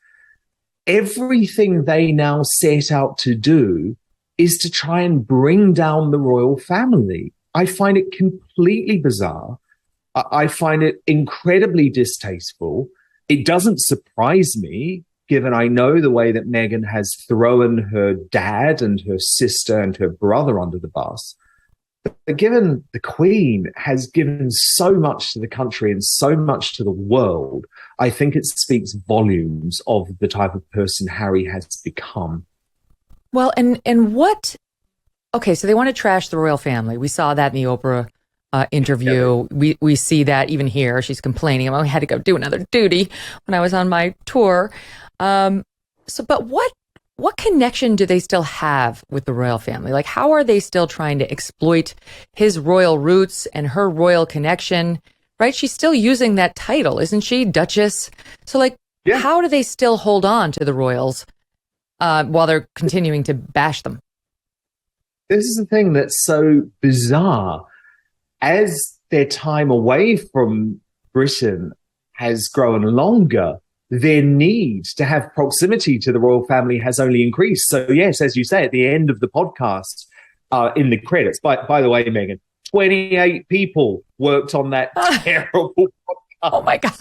Everything they now set out to do is to try and bring down the royal family. I find it completely bizarre. I find it incredibly distasteful. It doesn't surprise me, given I know the way that Meghan has thrown her dad and her sister and her brother under the bus. But given the Queen has given so much to the country and so much to the world, I think it speaks volumes of the type of person Harry has become. Well, and what? Okay, so they want to trash the royal family. We saw that in the Oprah interview. We see that even here. She's complaining. I had to go do another duty when I was on my tour. But what connection do they still have with the royal family? Like, how are they still trying to exploit his royal roots and her royal connection? Right? She's still using that title, isn't she? Duchess. So, like, how do they still hold on to the royals while they're continuing to bash them? This is the thing that's so bizarre. As their time away from Britain has grown longer, their need to have proximity to the royal family has only increased. So yes, as you say, at the end of the podcast, in the credits, by the way, Megyn, 28 people worked on that terrible podcast. Oh my God.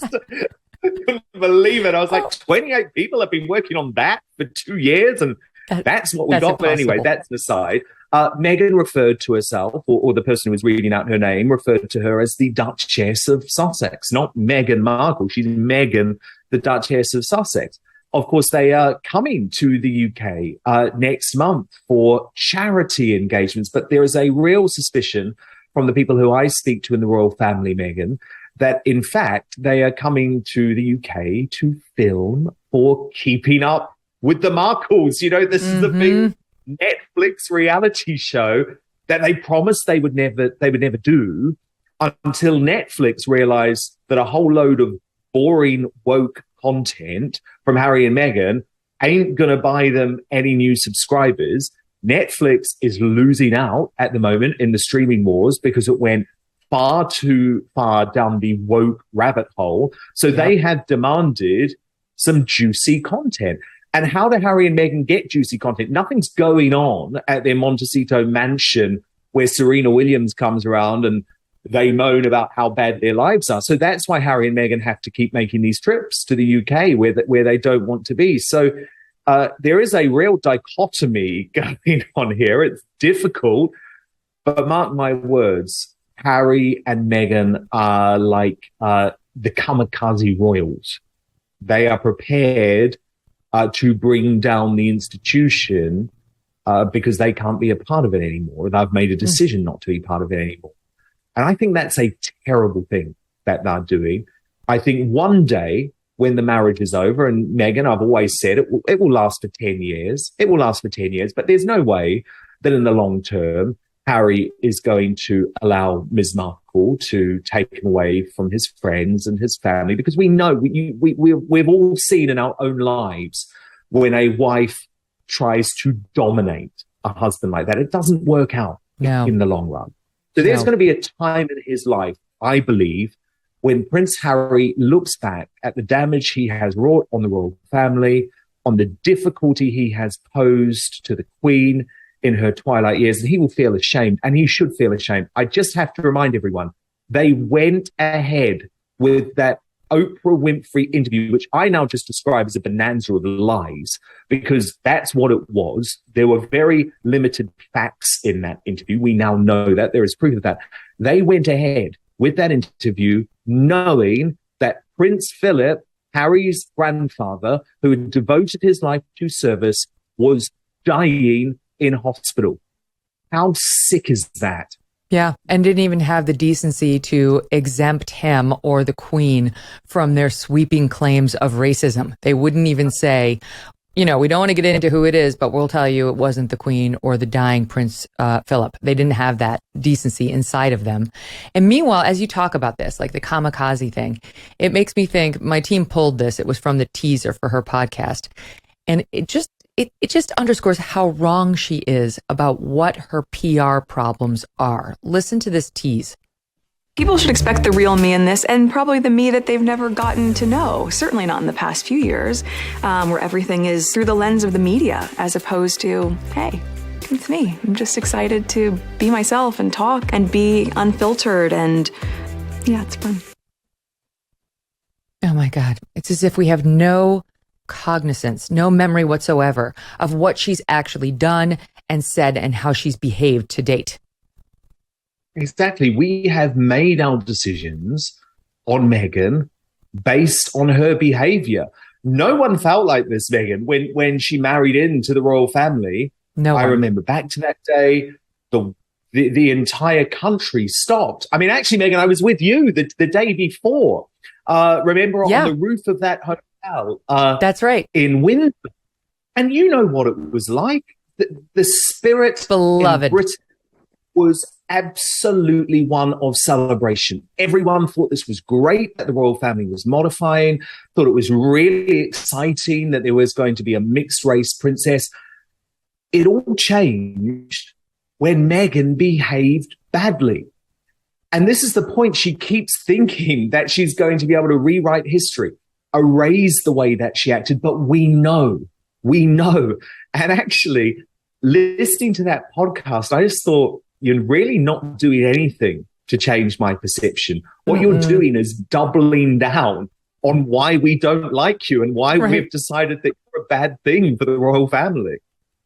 I couldn't believe it. I was like, 28 people have been working on that for 2 years, and that's what we got. But anyway, that's an aside. Meghan referred to herself, or the person who was reading out her name, referred to her as the Duchess of Sussex, not Meghan Markle. She's Meghan, the Duchess of Sussex. Of course, they are coming to the UK next month for charity engagements, but there is a real suspicion from the people who I speak to in the royal family, Megyn, that in fact they are coming to the UK to film for Keeping Up with the Markles. You know, this is the big Netflix reality show that they promised they would never do, until Netflix realized that a whole load of boring woke content from Harry and Meghan ain't going to buy them any new subscribers. Netflix is losing out at the moment in the streaming wars because it went far too far down the woke rabbit hole. So they have demanded some juicy content. And how do Harry and Meghan get juicy content? Nothing's going on at their Montecito mansion where Serena Williams comes around and they moan about how bad their lives are. So that's why Harry and Meghan have to keep making these trips to the UK where they don't want to be. So there is a real dichotomy going on here. It's difficult, but mark my words, Harry and Meghan are like the kamikaze royals. They are prepared to bring down the institution because they can't be a part of it anymore. They've made a decision not to be part of it anymore. And I think that's a terrible thing that they're doing. I think one day when the marriage is over, and Meghan, I've always said it will last for 10 years. It will last for 10 years, but there's no way that in the long term, Harry is going to allow Ms. Markle to take him away from his friends and his family, because we know, we've all seen in our own lives when a wife tries to dominate a husband like that, it doesn't work out in the long run. So there's going to be a time in his life, I believe, when Prince Harry looks back at the damage he has wrought on the royal family, on the difficulty he has posed to the Queen, in her twilight years, and he will feel ashamed, and he should feel ashamed. I just have to remind everyone, they went ahead with that Oprah Winfrey interview, which I now just describe as a bonanza of lies, because that's what it was. There were very limited facts in that interview. We now know that. There is proof of that. They went ahead with that interview knowing that Prince Philip, Harry's grandfather, who had devoted his life to service, was dying in hospital. How sick is that? Yeah, and didn't even have the decency to exempt him or the Queen from their sweeping claims of racism. They wouldn't even say, we don't want to get into who it is, but we'll tell you it wasn't the Queen or the dying Prince Philip. They didn't have that decency inside of them. And meanwhile, as you talk about this, like the kamikaze thing, it makes me think, my team pulled this. It was from the teaser for her podcast. And it just underscores how wrong she is about what her PR problems are. Listen to this tease. People should expect the real me in this, and probably the me that they've never gotten to know. Certainly not in the past few years, where everything is through the lens of the media, as opposed to, hey, it's me. I'm just excited to be myself and talk and be unfiltered, and yeah, it's fun. Oh my God. It's as if we have no cognizance, no memory whatsoever of what she's actually done and said and how she's behaved to date. Exactly. We have made our decisions on Meghan based on her behavior. No one felt like this, Meghan, when she married into the royal family. No one. I remember back to that day, the entire country stopped. I mean, actually, Meghan, I was with you the day before. Remember on the roof of that hotel? That's right. In Windsor. And you know what it was like. The spirit Beloved. in Britain was absolutely one of celebration. Everyone thought this was great, that the royal family was modifying, thought it was really exciting that there was going to be a mixed race princess. It all changed when Meghan behaved badly. And this is the point. She keeps thinking that she's going to be able to rewrite history, erase the way that she acted, but we know. And actually, listening to that podcast, I just thought, you're really not doing anything to change my perception. What you're doing is doubling down on why we don't like you and why we've decided that you're a bad thing for the royal family.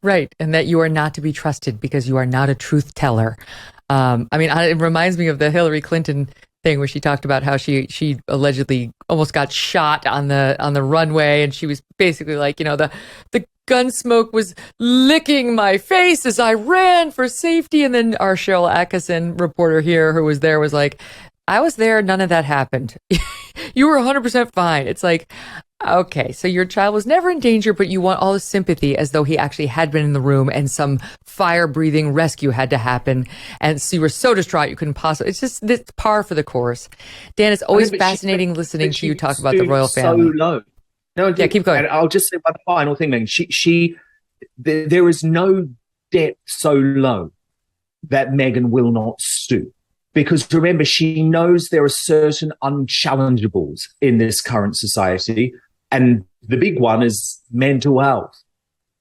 Right, and that you are not to be trusted because you are not a truth teller. It reminds me of the Hillary Clinton thing where she talked about how she allegedly almost got shot on the runway, and she was basically like, the gun smoke was licking my face as I ran for safety. And then our Cheryl Atkinson reporter here who was there was like, I was there, none of that happened. You were 100% fine. It's like, okay, so your child was never in danger, but you want all the sympathy as though he actually had been in the room and some fire-breathing rescue had to happen. And so you were so distraught you couldn't possibly. It's just this par for the course. Dan, it's always fascinating listening to you talk about the royal family. So low. No, yeah, keep going. And I'll just say one final thing, Meghan. There is no depth so low that Meghan will not stoop. Because remember, she knows there are certain unchallengeables in this current society. And the big one is mental health.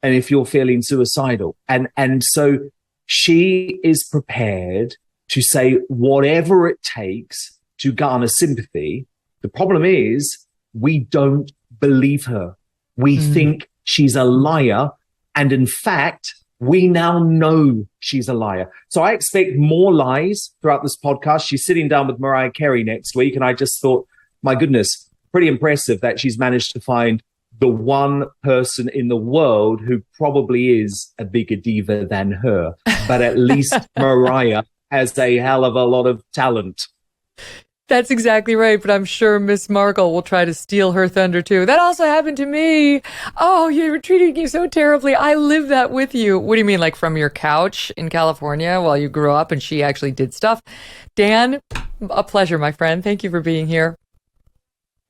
And if you're feeling suicidal. And so she is prepared to say whatever it takes to garner sympathy. The problem is we don't believe her. We think she's a liar. And in fact, we now know she's a liar. So I expect more lies throughout this podcast. She's sitting down with Mariah Carey next week. And I just thought, my goodness, pretty impressive that she's managed to find the one person in the world who probably is a bigger diva than her. But at least Mariah has a hell of a lot of talent. That's exactly right. But I'm sure Miss Markle will try to steal her thunder too. That also happened to me. Oh, you were treating me so terribly. I lived that with you. What do you mean? Like from your couch in California while you grew up and she actually did stuff? Dan, a pleasure, my friend. Thank you for being here.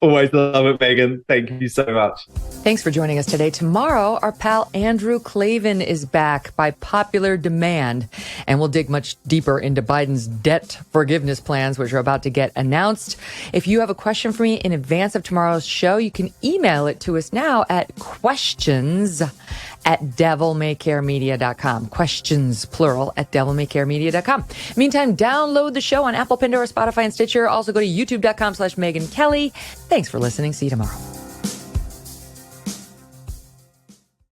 Always love it, Megyn. Thank you so much. Thanks for joining us today. Tomorrow, our pal Andrew Klavan is back by popular demand, and we'll dig much deeper into Biden's debt forgiveness plans, which are about to get announced. If you have a question for me in advance of tomorrow's show, you can email it to us now at questions@devilmaycaremedia.com. Questions, plural, at devilmaycaremedia.com. Meantime, download the show on Apple, Pandora, Spotify, and Stitcher. Also go to youtube.com/Megyn Kelly. Thanks for listening. See you tomorrow.